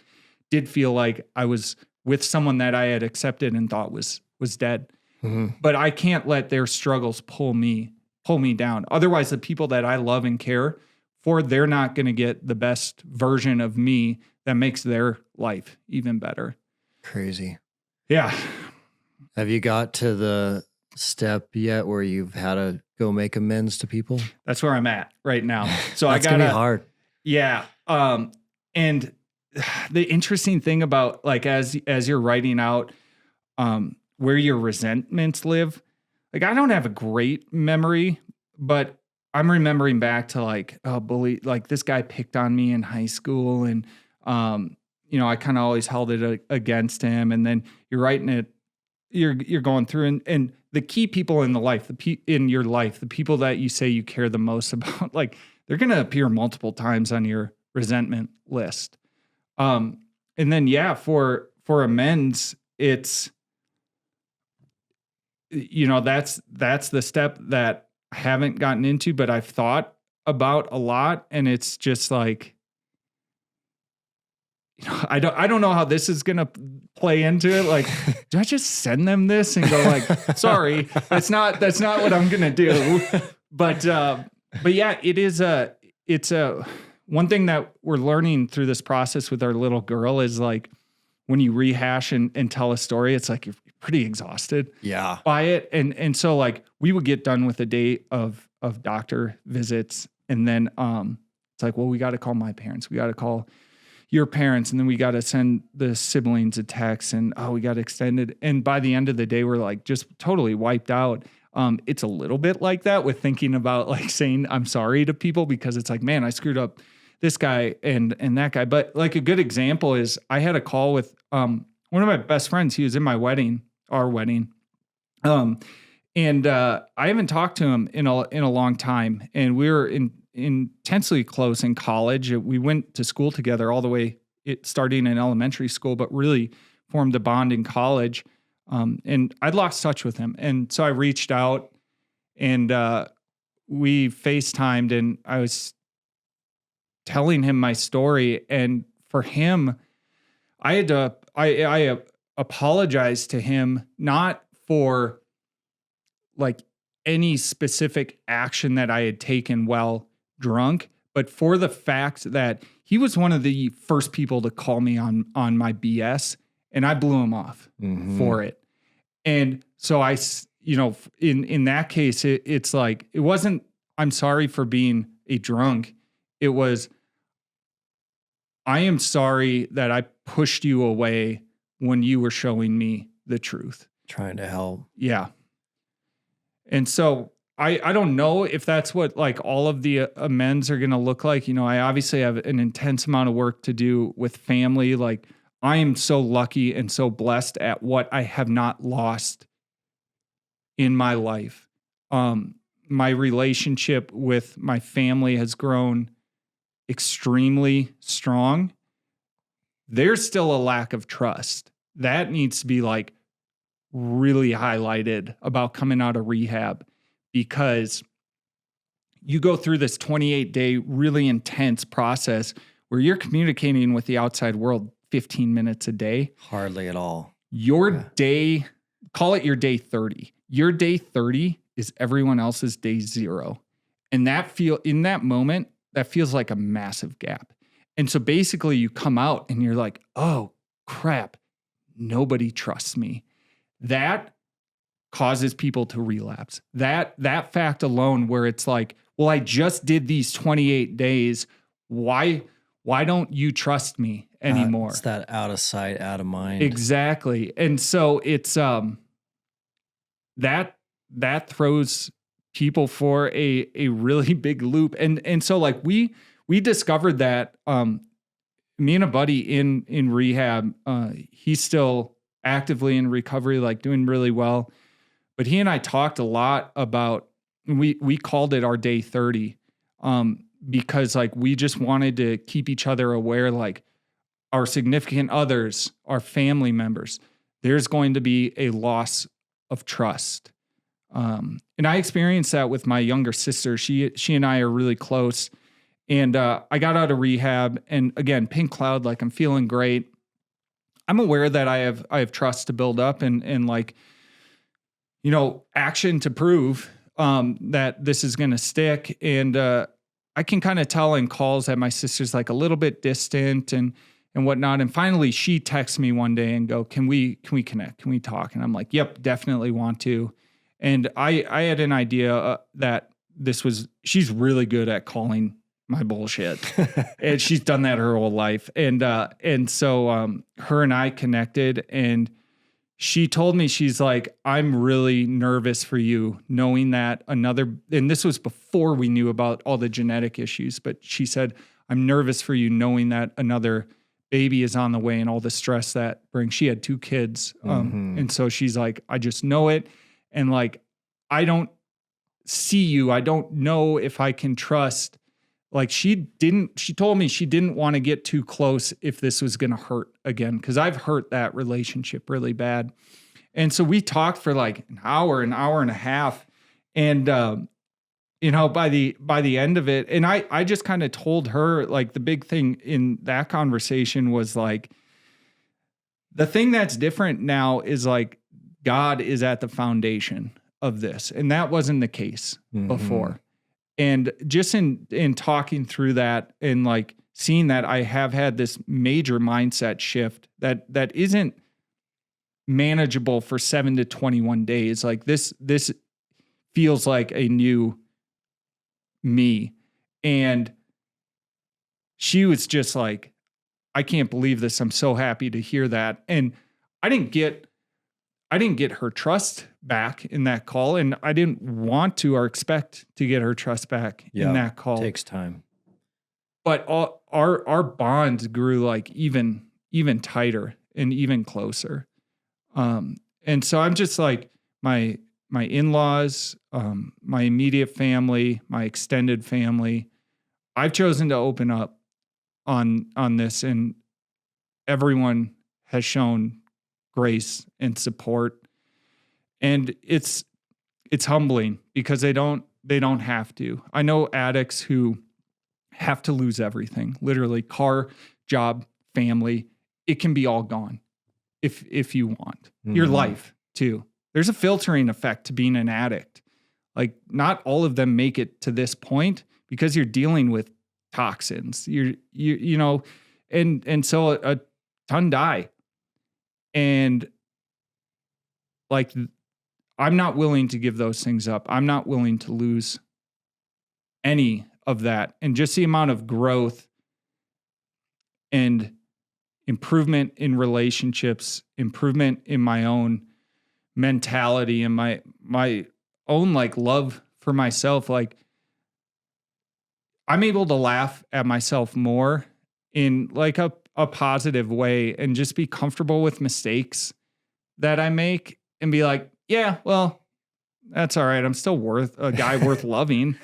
did feel like I was with someone that I had accepted and thought was dead. Mm-hmm. But I can't let their struggles pull me down. Otherwise, the people that I love and care for, they're not going to get the best version of me that makes their life even better. Crazy. Yeah. Have you got to the step yet where you've had to go make amends to people? That's where I'm at right now. So That's gonna be hard. Yeah. And the interesting thing about, like, as you're writing out where your resentments live, like, I don't have a great memory, but I'm remembering back to like, oh, bully, like this guy picked on me in high school, and I kind of always held it against him. And then you're writing it, you're going through, and the key people in your life, the people that you say you care the most about, like, they're going to appear multiple times on your resentment list. And then, yeah, for amends, it's, that's the step that I haven't gotten into, but I've thought about a lot. And it's just like, I don't know how this is going to play into it. Like, do I just send them this and go like, sorry, that's not what I'm going to do. But yeah, it's one thing that we're learning through this process with our little girl is like, when you rehash and tell a story, it's like, you're pretty exhausted by it. And so like, we would get done with a day of doctor visits. And then, it's like, well, we got to call my parents. We got to call, your parents. And then we got to send the siblings a text and, oh, we got extended. And by the end of the day, we're like just totally wiped out. It's a little bit like that with thinking about like saying I'm sorry to people, because it's like, man, I screwed up this guy and that guy. But like a good example is I had a call with one of my best friends. He was in my wedding, our wedding. And I haven't talked to him in a long time. And we were intensely close in college. We went to school together all the way, starting in elementary school, but really formed a bond in college. And I'd lost touch with him. And so I reached out and we FaceTimed, and I was telling him my story. And for him, I apologized to him, not for like any specific action that I had taken while drunk, but for the fact that he was one of the first people to call me on my BS, and I blew him off for it. And so I, in that case, it's like, it wasn't, I'm sorry for being a drunk. It was, I am sorry that I pushed you away when you were showing me the truth. Trying to help. Yeah. And so I don't know if that's what like all of the amends are going to look like. I obviously have an intense amount of work to do with family. Like, I am so lucky and so blessed at what I have not lost in my life. My relationship with my family has grown extremely strong. There's still a lack of trust. That needs to be like really highlighted about coming out of rehab, because you go through this 28-day really intense process where you're communicating with the outside world 15 minutes a day. Hardly at all. Your day, call it your day 30. Your day 30 is everyone else's day 0. And in that moment, that feels like a massive gap. And so basically you come out and you're like, oh crap, nobody trusts me. That causes people to relapse. That fact alone, where it's like, well, I just did these 28 days. Why don't you trust me anymore? It's that out of sight, out of mind. Exactly. And so it's that throws people for a really big loop. And so like we discovered that me and a buddy in rehab, he's still actively in recovery, like doing really well. But he and I talked a lot about, we called it our day 30, because like we just wanted to keep each other aware, like our significant others, our family members, there's going to be a loss of trust. And I experienced that with my younger sister. She and I are really close. And I got out of rehab, and again, pink cloud, like I'm feeling great. I'm aware that I have trust to build up and like, action to prove that this is going to stick. And I can kind of tell in calls that my sister's like a little bit distant and whatnot. And finally she texts me one day and go, can we connect? Can we talk? And I'm like, yep, definitely want to. And I had an idea that she's really good at calling my bullshit. And she's done that her whole life. And so her and I connected, and she told me, she's like, I'm really nervous for you, knowing that and this was before we knew about all the genetic issues, but she said, I'm nervous for you knowing that another baby is on the way and all the stress that brings. She had 2 kids. And so she's like, I just know it. And like, I don't see you. I don't know if I can trust. Like she told me she didn't want to get too close if this was going to hurt again, because I've hurt that relationship really bad. And so we talked for like an hour and a half. And, by the end of it, and I just kind of told her, like, the big thing in that conversation was like, the thing that's different now is like, God is at the foundation of this. And that wasn't the case before. And just in talking through that and like seeing that I have had this major mindset shift that isn't manageable for 7 to 21 days. Like this feels like a new me. And she was just like, I can't believe this. I'm so happy to hear that. And I didn't get her trust back in that call, and I didn't want to or expect to get her trust back in that call. It takes time. But our bond grew like even tighter and even closer. And so I'm just like my in-laws, my immediate family, my extended family. I've chosen to open up on this, and everyone has shown grace and support. And it's humbling because they don't have to. I know addicts who have to lose everything, literally car, job, family. It can be all gone if you want. Your life too. There's a filtering effect to being an addict. Like not all of them make it to this point because you're dealing with toxins. You know, and so a ton die. And like, I'm not willing to give those things up. I'm not willing to lose any of that. And just the amount of growth and improvement in relationships, improvement in my own mentality and my own like love for myself. Like I'm able to laugh at myself more in like a positive way and just be comfortable with mistakes that I make and be like, yeah, well, that's all right. I'm still worth a guy worth loving.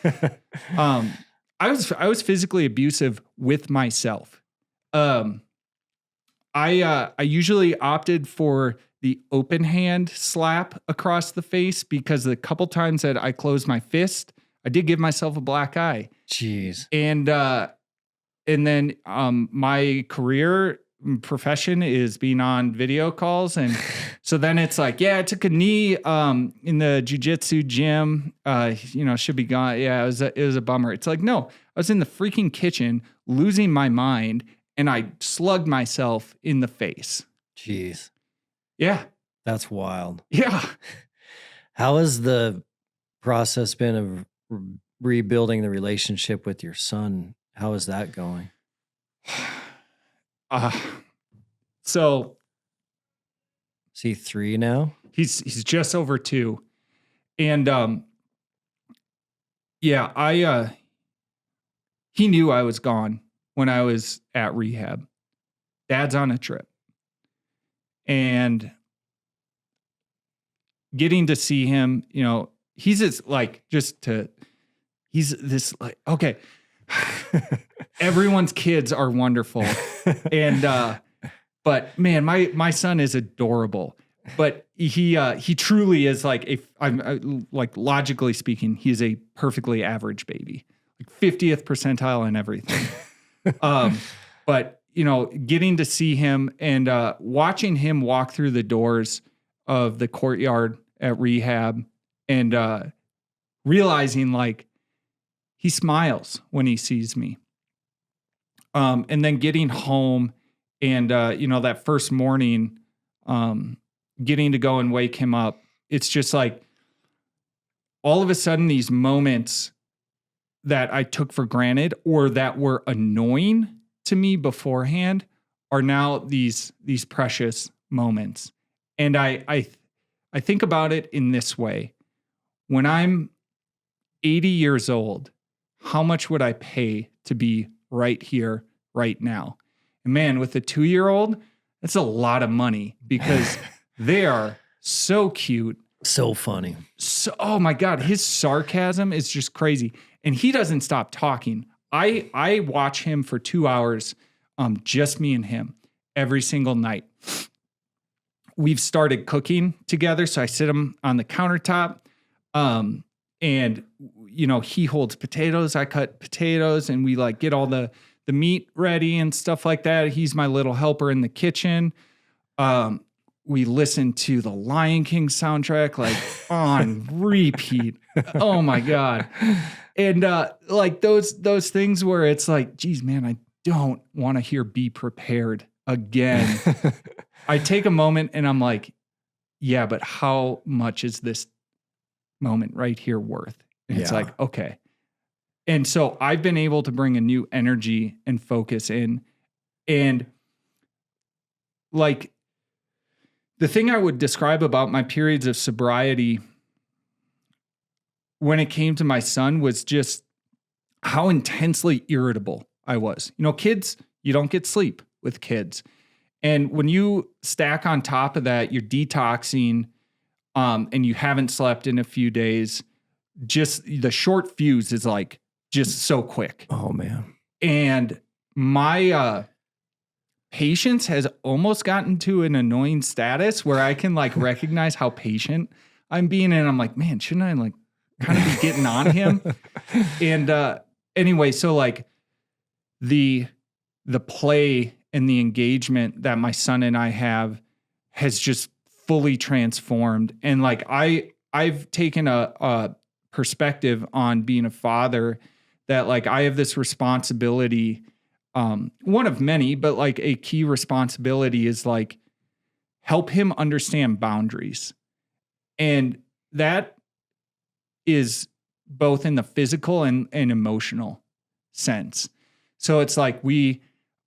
I was physically abusive with myself. I usually opted for the open hand slap across the face because the couple times that I closed my fist, I did give myself a black eye. Jeez. And then my career profession is being on video calls. And so then it's like, yeah, I took a knee in the jujitsu gym, should be gone. Yeah, it was a bummer. It's like, no, I was in the freaking kitchen losing my mind and I slugged myself in the face. Jeez. Yeah. That's wild. Yeah. How has the process been of rebuilding the relationship with your son? How is that going? So is he 3 now? He's just over 2. And he knew I was gone when I was at rehab. Dad's on a trip. And getting to see him, he's this like okay. Everyone's kids are wonderful. And but man, my son is adorable. But he truly is like like logically speaking, he is a perfectly average baby. Like 50th percentile in everything. But getting to see him and watching him walk through the doors of the courtyard at rehab and realizing like he smiles when he sees me. And then getting home and, that first morning, getting to go and wake him up. It's just like all of a sudden these moments that I took for granted or that were annoying to me beforehand are now these precious moments. And I think about it in this way. When I'm 80 years old, how much would I pay to be right here, right now? And man, with a 2-year-old, that's a lot of money because they are so cute. So funny. So, oh my God, his sarcasm is just crazy. And he doesn't stop talking. I watch him for 2 hours, just me and him every single night. We've started cooking together. So I sit him on the countertop, and he holds potatoes. I cut potatoes and we like get all the meat ready and stuff like that. He's my little helper in the kitchen. We listen to the Lion King soundtrack like on repeat. Oh my God. And like those things where it's like, geez, man, I don't want to hear Be Prepared again. I take a moment and I'm like, yeah, but how much is this moment right here worth? And it's like, okay. And so I've been able to bring a new energy and focus in. And like the thing I would describe about my periods of sobriety when it came to my son was just how intensely irritable I was. Kids, you don't get sleep with kids. And when you stack on top of that, you're detoxing, and you haven't slept in a few days, just the short fuse is like just so quick. Oh man. And my patience has almost gotten to an annoying status where I can like recognize how patient I'm being. And I'm like, man, shouldn't I like kind of be getting on him? And anyway, so like the play and the engagement that my son and I have has just fully transformed. And like I've taken a perspective on being a father that like I have this responsibility, one of many, but like a key responsibility is like help him understand boundaries. And that is both in the physical and emotional sense. So it's like we,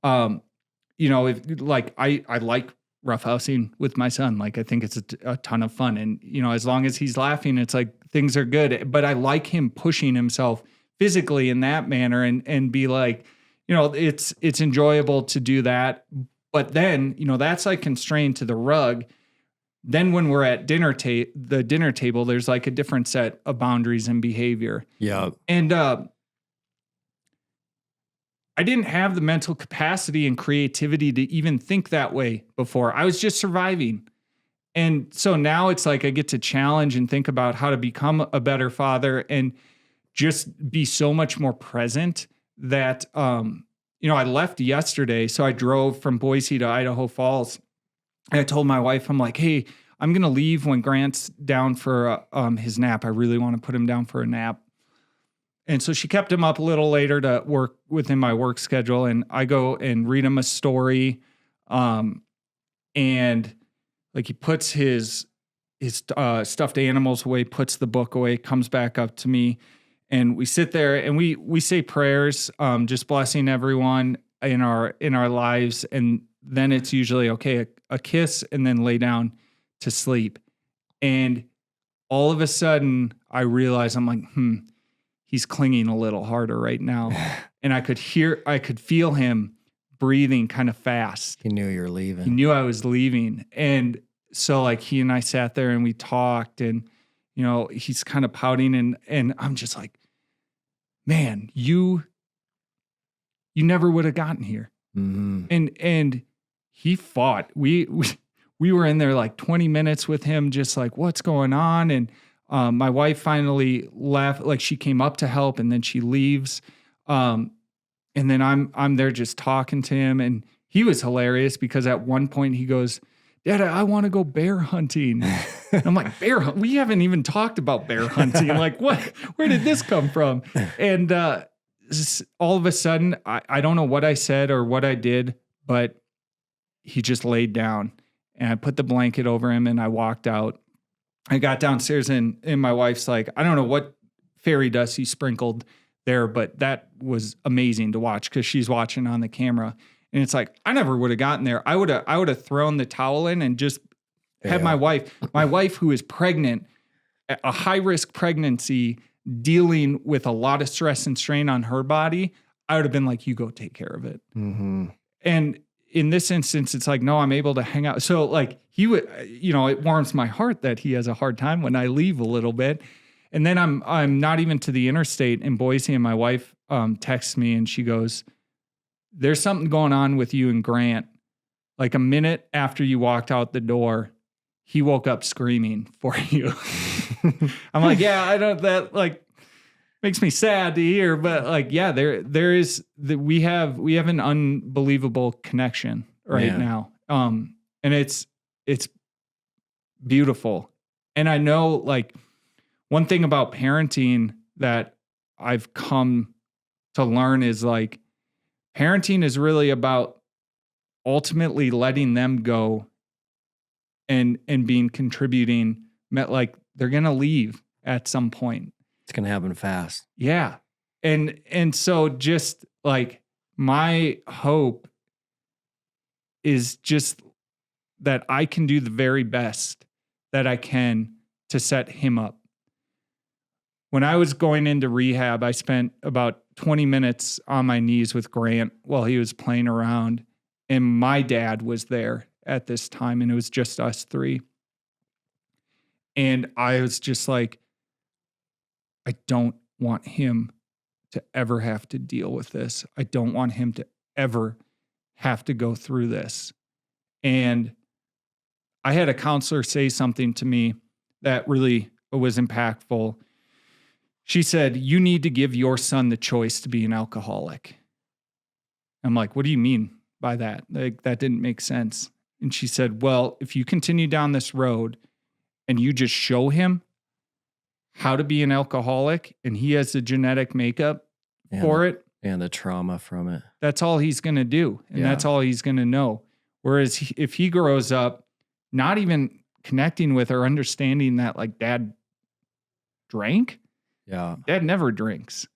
if like I like roughhousing with my son. Like I think it's a ton of fun. And, as long as he's laughing, it's like things are good. But I like him pushing himself physically in that manner and be like, it's enjoyable to do that. But then, that's like constrained to the rug. Then when we're at the dinner table, there's like a different set of boundaries and behavior. Yeah. And I didn't have the mental capacity and creativity to even think that way before. I was just surviving. And so now it's like I get to challenge and think about how to become a better father and just be so much more present that, I left yesterday. So I drove from Boise to Idaho Falls. And I told my wife, I'm like, hey, I'm going to leave when Grant's down for his nap. I really want to put him down for a nap. And so she kept him up a little later to work within my work schedule. And I go and read him a story. And like he puts his stuffed animals away, puts the book away, comes back up to me. And we sit there and we say prayers, just blessing everyone in our lives. And then it's usually, okay, a kiss and then lay down to sleep. And all of a sudden I realize I'm like, he's clinging a little harder right now. And I could feel him breathing kind of fast. He knew you were leaving. He knew I was leaving. And so like he and I sat there and we talked and, he's kind of pouting and I'm just like, man, you never would have gotten here. Mm-hmm. And he fought. We were in there like 20 minutes with him, just like, what's going on? And my wife finally left, like she came up to help and then she leaves. And then I'm there just talking to him and he was hilarious because at one point he goes, Dad, I want to go bear hunting. And I'm like, bear hunt? We haven't even talked about bear hunting. Like what, where did this come from? And all of a sudden, I don't know what I said or what I did, but he just laid down and I put the blanket over him and I walked out. I got downstairs and my wife's like, I don't know what fairy dust he sprinkled there, but that was amazing to watch because she's watching on the camera. And it's like, I never would have gotten there. I would have thrown the towel in and just had my wife who is pregnant, a high risk pregnancy, dealing with a lot of stress and strain on her body. I would have been like, you go take care of it. Mm-hmm. And in this instance, it's like, no, I'm able to hang out. So like he would, it warms my heart that he has a hard time when I leave a little bit. And then I'm not even to the interstate in Boise and my wife texts me and she goes, there's something going on with you and Grant. Like a minute after you walked out the door, he woke up screaming for you. I'm like, yeah, I don't, that like makes me sad to hear, but like, yeah, there is that we have an unbelievable connection right now. And it's beautiful. And I know like one thing about parenting that I've come to learn is like parenting is really about ultimately letting them go and being contributing. Like they're going to leave at some point. It's going to happen fast. Yeah. And so just like my hope is just that I can do the very best that I can to set him up. When I was going into rehab, I spent about 20 minutes on my knees with Grant while he was playing around. And my dad was there at this time, and it was just us three. And I was just like, I don't want him to ever have to deal with this. I don't want him to ever have to go through this. And I had a counselor say something to me that really was impactful. She said, you need to give your son the choice to be an alcoholic. I'm like, what do you mean by that? Like, that didn't make sense. And she said, well, if you continue down this road and you just show him how to be an alcoholic and he has the genetic makeup for it. And the trauma from it. That's all he's going to do. And that's all he's going to know. Whereas if he grows up not even connecting with or understanding that like dad drank, dad never drinks.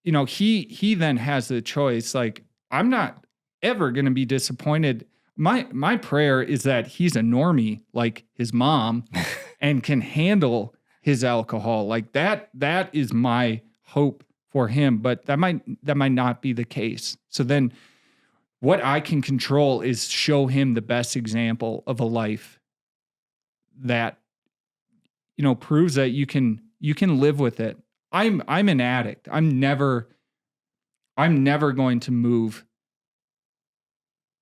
You know, he then has the choice. Like, I'm not ever going to be disappointed. My prayer is that he's a normie like his mom and can handle his alcohol. Like that is my hope for him, but that might not be the case. So then what I can control is show him the best example of a life that, you know, proves that you can live with it. I'm an addict. I'm never going to move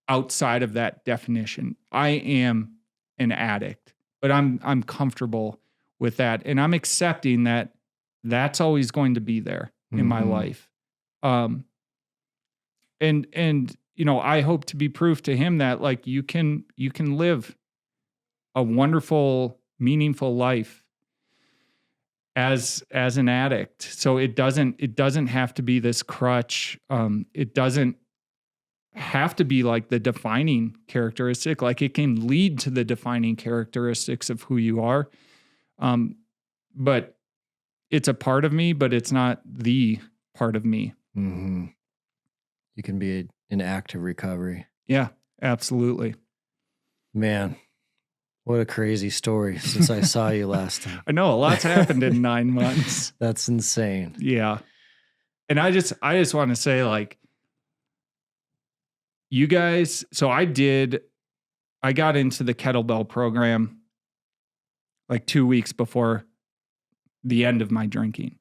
outside of that definition. I am an addict, but I'm comfortable with that. And I'm accepting that that's always going to be there in my life. And you know, I hope to be proof to him that like you can live a wonderful, meaningful life as an addict. So it doesn't have to be this crutch. It doesn't have to be like the defining characteristic. Like it can lead to the defining characteristics of who you are. But it's a part of me, but it's not the part of me. Mm-hmm. You can be in active recovery. Yeah, absolutely. Man, what a crazy story since I saw you last time. I know a lot's happened in 9 months. That's insane. Yeah. And I just want to say, like, you guys, so I got into the kettlebell program like 2 weeks before the end of my drinking.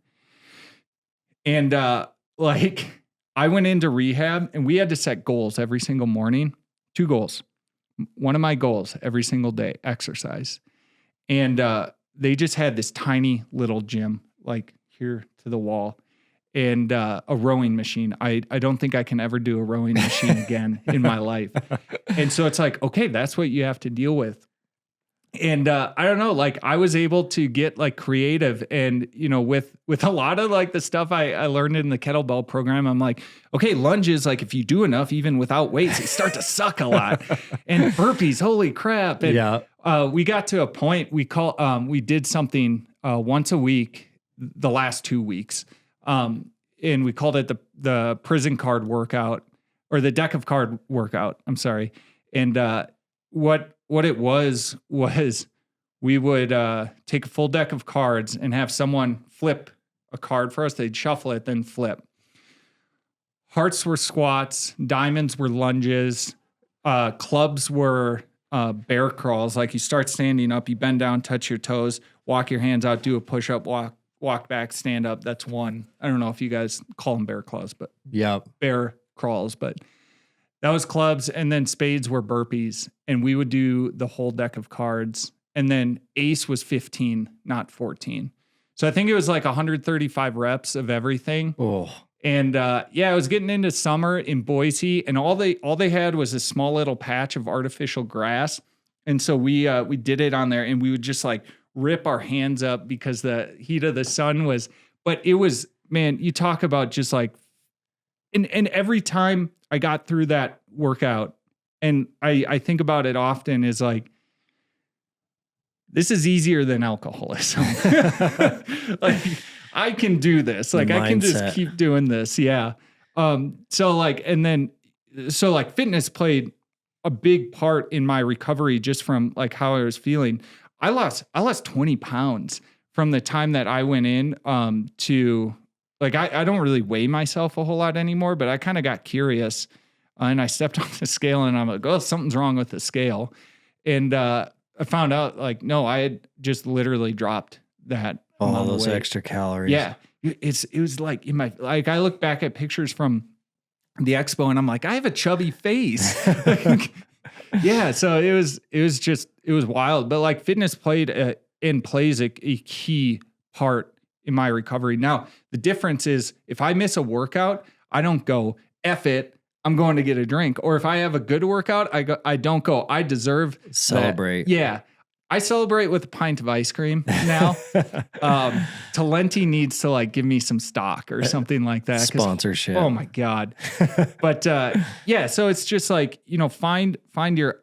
And like I went into rehab and we had to set goals every single morning. 2 goals. One of my goals every single day, exercise. And they just had this tiny little gym like here to the wall and a rowing machine. I don't think I can ever do a rowing machine again in my life. And so it's like, okay, that's what you have to deal with. And I don't know, like I was able to get like creative and, you know, with a lot of like the stuff I learned in the kettlebell program, I'm like, okay, lunges, like if you do enough, even without weights, they start to suck a lot. And burpees, holy crap. And we got to a point we did something once a week, the last 2 weeks. And we called it the prison card workout or the deck of card workout. I'm sorry. And what it was we would take a full deck of cards and have someone flip a card for us. They'd shuffle it, then flip. Hearts were squats, diamonds were lunges, clubs were bear crawls. Like you start standing up, you bend down, touch your toes, walk your hands out, do a push-up, walk back, stand up. That's one. I don't know if you guys call them bear claws, but bear crawls, but that was clubs. And then spades were burpees. And we would do the whole deck of cards. And then ace was 15, not 14. So I think it was like 135 reps of everything. Oh. And I was getting into summer in Boise, and all they had was a small little patch of artificial grass. And so we did it on there, and we would just like rip our hands up because the heat of the sun was, but it was, man, you talk about just like, and every time I got through that workout, and I think about it often, is like, this is easier than alcoholism. Like I can do this. Like I can just keep doing this. Yeah. So like fitness played a big part in my recovery just from like how I was feeling. I lost 20 pounds from the time that I went in to like, I don't really weigh myself a whole lot anymore, but I kind of got curious and I stepped on the scale and I'm like, oh, something's wrong with the scale. And I found out like, no, I had just literally dropped that. All those extra calories. Yeah. It was like I look back at pictures from the expo and I'm like, I have a chubby face. Yeah. So it was wild, but like fitness played and plays a key part in my recovery. Now, the difference is if I miss a workout, I don't go, F it, I'm going to get a drink. Or if I have a good workout, I don't go, I deserve celebrate. That. Yeah. I celebrate with a pint of ice cream now. Talenti needs to like give me some stock or something like that. Sponsorship. Oh my God. But yeah, so it's just like, find your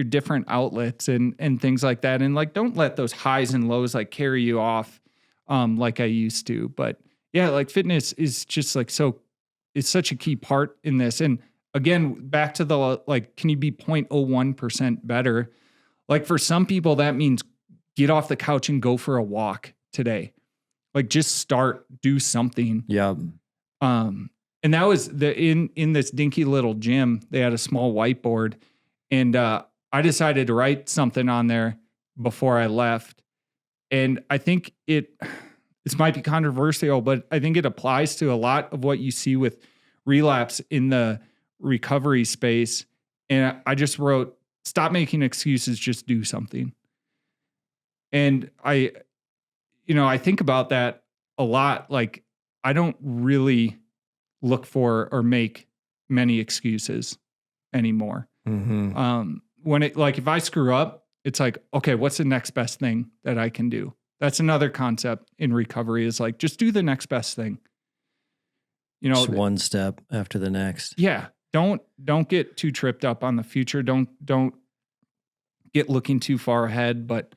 different outlets and things like that. And like, don't let those highs and lows like carry you off like I used to. But yeah, like fitness is just like, it's such a key part in this. And again, back to the, like, can you be 0.01% better? Like for some people, that means get off the couch and go for a walk today. Like just do something. Yeah. And that was in this dinky little gym, they had a small whiteboard and I decided to write something on there before I left. And I think this might be controversial, but I think it applies to a lot of what you see with relapse in the recovery space. And I just wrote, stop making excuses, just do something. And I think about that a lot. Like I don't really look for or make many excuses anymore. Mm-hmm. If I screw up, it's like, okay, what's the next best thing that I can do? That's another concept in recovery is like, just do the next best thing. Just one step after the next. Yeah. Don't get too tripped up on the future. Don't get looking too far ahead. But,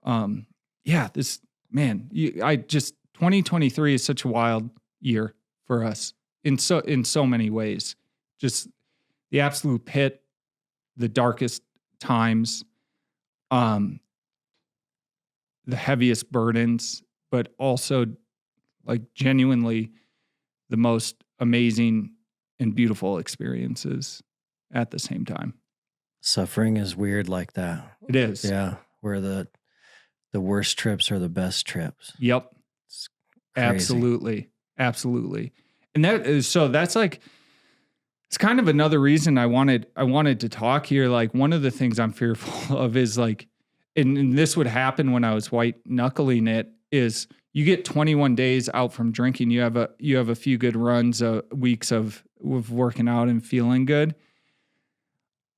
2023 is such a wild year for us in so many ways. Just the absolute pit, the darkest times, the heaviest burdens, but also like genuinely the most amazing and beautiful experiences at the same time. Suffering is weird like that. It is. Yeah. Where the worst trips are the best trips. Yep. It's crazy. Absolutely. And that's like, it's kind of another reason I wanted to talk here. Like one of the things I'm fearful of is like, and this would happen when I was white knuckling it, is you get 21 days out from drinking. You have a few good runs, weeks of working out and feeling good.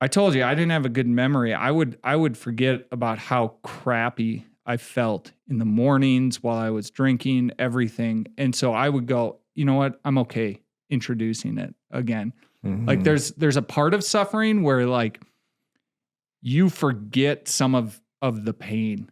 I told you I didn't have a good memory. I would forget about how crappy I felt in the mornings while I was drinking, everything. And so I would go, you know what? I'm okay introducing it again. Mm-hmm. Like there's a part of suffering where like you forget some of the pain.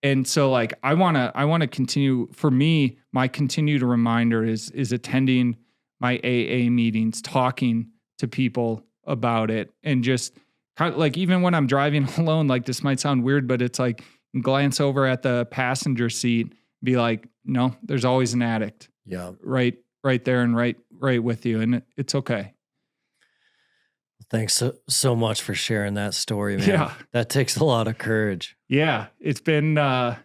And so like I want to continue. For me, my continued reminder is attending my AA meetings, talking to people about it, and just kind of like even when I'm driving alone, like this might sound weird, but it's like glance over at the passenger seat, be like, no, there's always an addict. Yeah. Right there and right with you. And it's okay. Thanks so much for sharing that story, man. Yeah. That takes a lot of courage. Yeah. It's been, I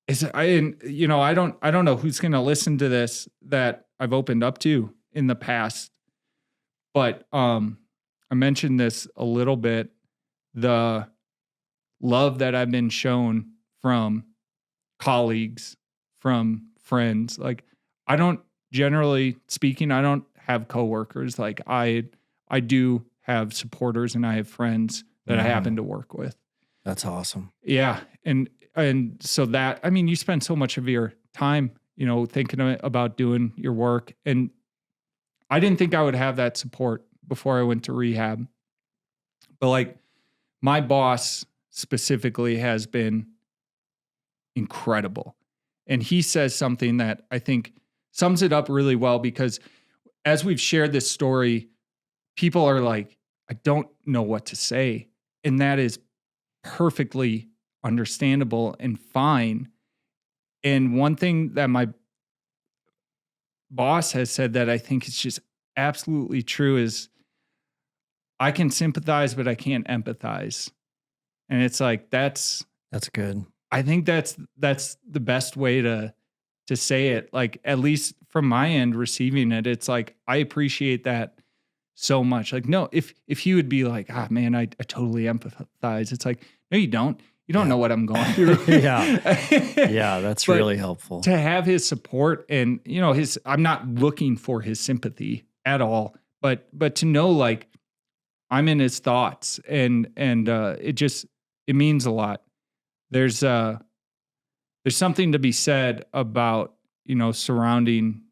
don't know who's going to listen to this that I've opened up to in the past, but, I mentioned this a little bit, the love that I've been shown from colleagues, from friends. Like generally speaking, I don't have coworkers. Like I do have supporters and I have friends that I happen to work with. That's awesome. Yeah. And so that, I mean, you spend so much of your time, thinking about doing your work. And I didn't think I would have that support before I went to rehab. But like my boss specifically has been incredible. And he says something that I think sums it up really well, because as we've shared this story, people are like, I don't know what to say. And that is perfectly understandable and fine. And one thing that my boss has said that I think is just absolutely true is I can sympathize, but I can't empathize. And it's like, that's good. I think that's the best way to say it. Like, at least from my end, receiving it, it's like, I appreciate that so much. Like, no, if he would be like, man, I totally empathize. It's like, no, you don't. You don't know what I'm going through. Yeah, that's really helpful. To have his support and, I'm not looking for his sympathy at all, but to know, like, I'm in his thoughts and it means a lot. There's something to be said about, surrounding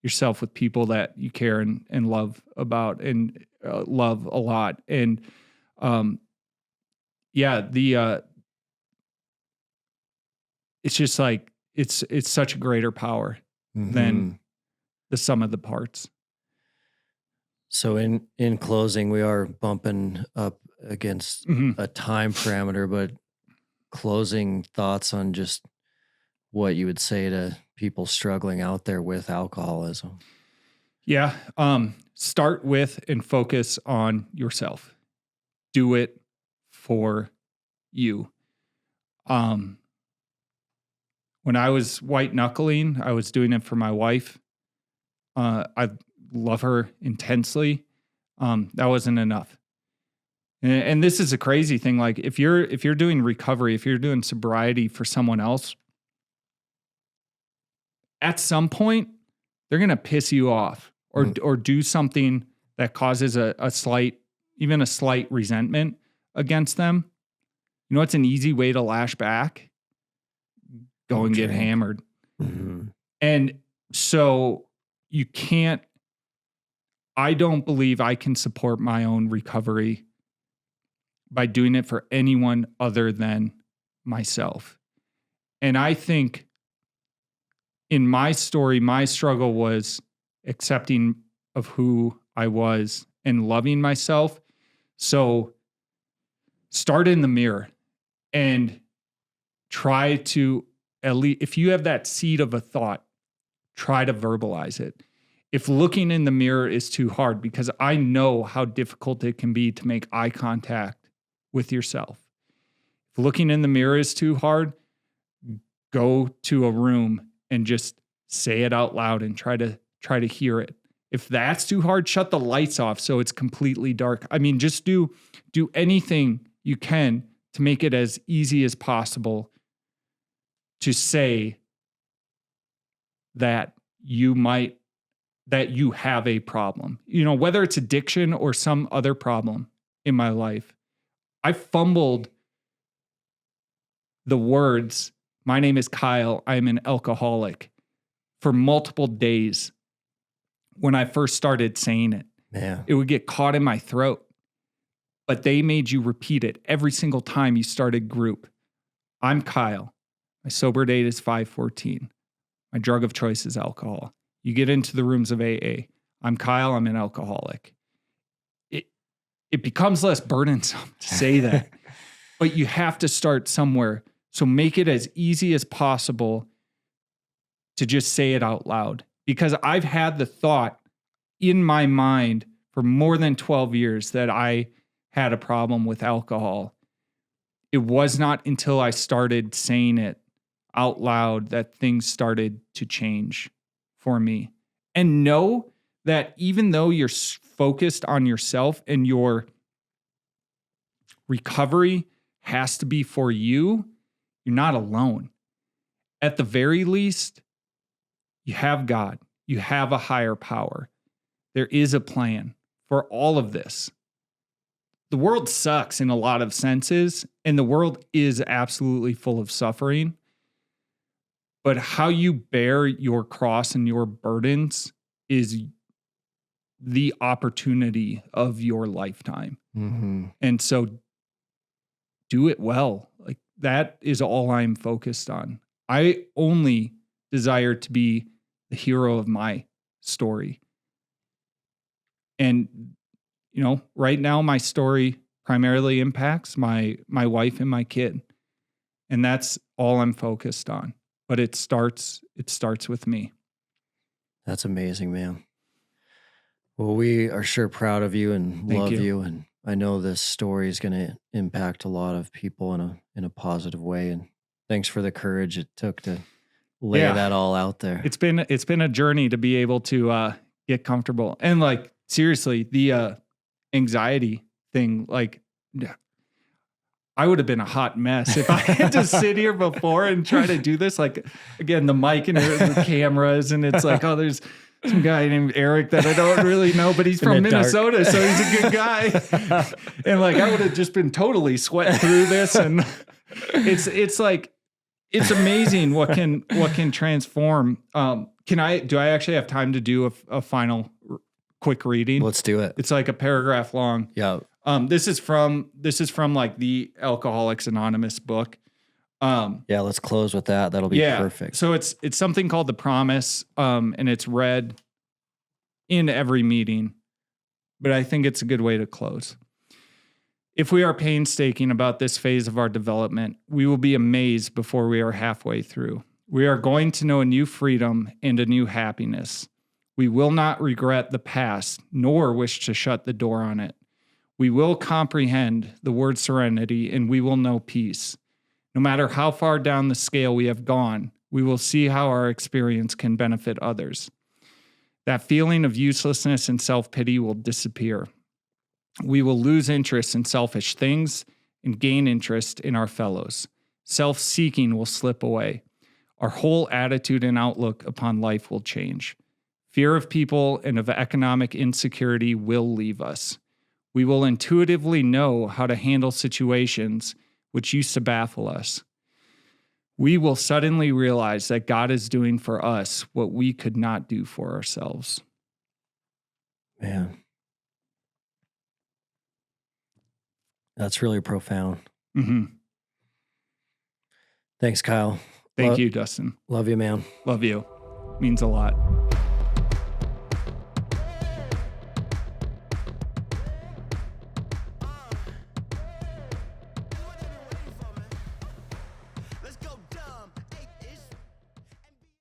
yourself with people that you care and love about and love a lot. And, it's just like, it's such a greater power than the sum of the parts. So in closing, we are bumping up against a time parameter, but closing thoughts on just what you would say to people struggling out there with alcoholism. Yeah. Start with and focus on yourself. Do it for you. When I was white knuckling, I was doing it for my wife. I love her intensely. That wasn't enough. And this is a crazy thing. Like, if you're doing recovery, if you're doing sobriety for someone else, at some point they're going to piss you off or do something that causes a slight resentment against them. You know, it's an easy way to lash back. Go and get hammered. And so I don't believe I can support my own recovery by doing it for anyone other than myself. And I think in my story, my struggle was accepting of who I was and loving myself. So start in the mirror and try to, at least if you have that seed of a thought, try to verbalize it. If looking in the mirror is too hard, because I know how difficult it can be to make eye contact with yourself. If looking in the mirror is too hard, go to a room and just say it out loud and try to hear it. If that's too hard, shut the lights off so it's completely dark. I mean, just do anything you can to make it as easy as possible to say that you have a problem, whether it's addiction or some other problem in my life. I fumbled the words, "My name is Kyle, I'm an alcoholic," for multiple days when I first started saying it. Yeah. It would get caught in my throat, but they made you repeat it every single time you started group. I'm Kyle. My sober date is 5/14. My drug of choice is alcohol. You get into the rooms of AA. I'm Kyle, I'm an alcoholic. It becomes less burdensome to say that, but you have to start somewhere. So make it as easy as possible to just say it out loud. Because I've had the thought in my mind for more than 12 years that I had a problem with alcohol. It was not until I started saying it out loud that things started to change for me. And know that even though you're focused on yourself and your recovery has to be for you, you're not alone. At the very least, you have God. You have a higher power. There is a plan for all of this. The world sucks in a lot of senses, and the world is absolutely full of suffering. But how you bear your cross and your burdens is the opportunity of your lifetime. And so do it well. Like, that is all I'm focused on. I only desire to be the hero of my story. And right now my story primarily impacts my wife and my kid. And that's all I'm focused on. But it starts with me. That's amazing, man. Well, we are sure proud of you and love you. And I know this story is going to impact a lot of people in a positive way. And thanks for the courage it took to lay that all out there. It's been a journey to be able to get comfortable. And like, seriously, the anxiety thing, like, I would have been a hot mess if I had to sit here before and try to do this. Like, again, the mic and the cameras, and it's like, oh, there's some guy named Eric that I don't really know, but he's from Minnesota, so he's a good guy. And like, I would have just been totally sweating through this. And it's like, it's amazing what can transform. Do I actually have time to do a final quick reading? Let's do it. It's like a paragraph long. Yeah. This is from like the Alcoholics Anonymous book. Let's close with that. That'll be perfect. So it's something called The Promise, and it's read in every meeting, but I think it's a good way to close. If we are painstaking about this phase of our development, we will be amazed before we are halfway through. We are going to know a new freedom and a new happiness. We will not regret the past, nor wish to shut the door on it. We will comprehend the word serenity, and we will know peace. No matter how far down the scale we have gone, we will see how our experience can benefit others. That feeling of uselessness and self-pity will disappear. We will lose interest in selfish things and gain interest in our fellows. Self-seeking will slip away. Our whole attitude and outlook upon life will change. Fear of people and of economic insecurity will leave us. We will intuitively know how to handle situations which used to baffle us. We will suddenly realize that God is doing for us what we could not do for ourselves. Man. That's really profound. Mm-hmm. Thanks, Kyle. Thank you, Dustin. Love you, man. Love you. Means a lot.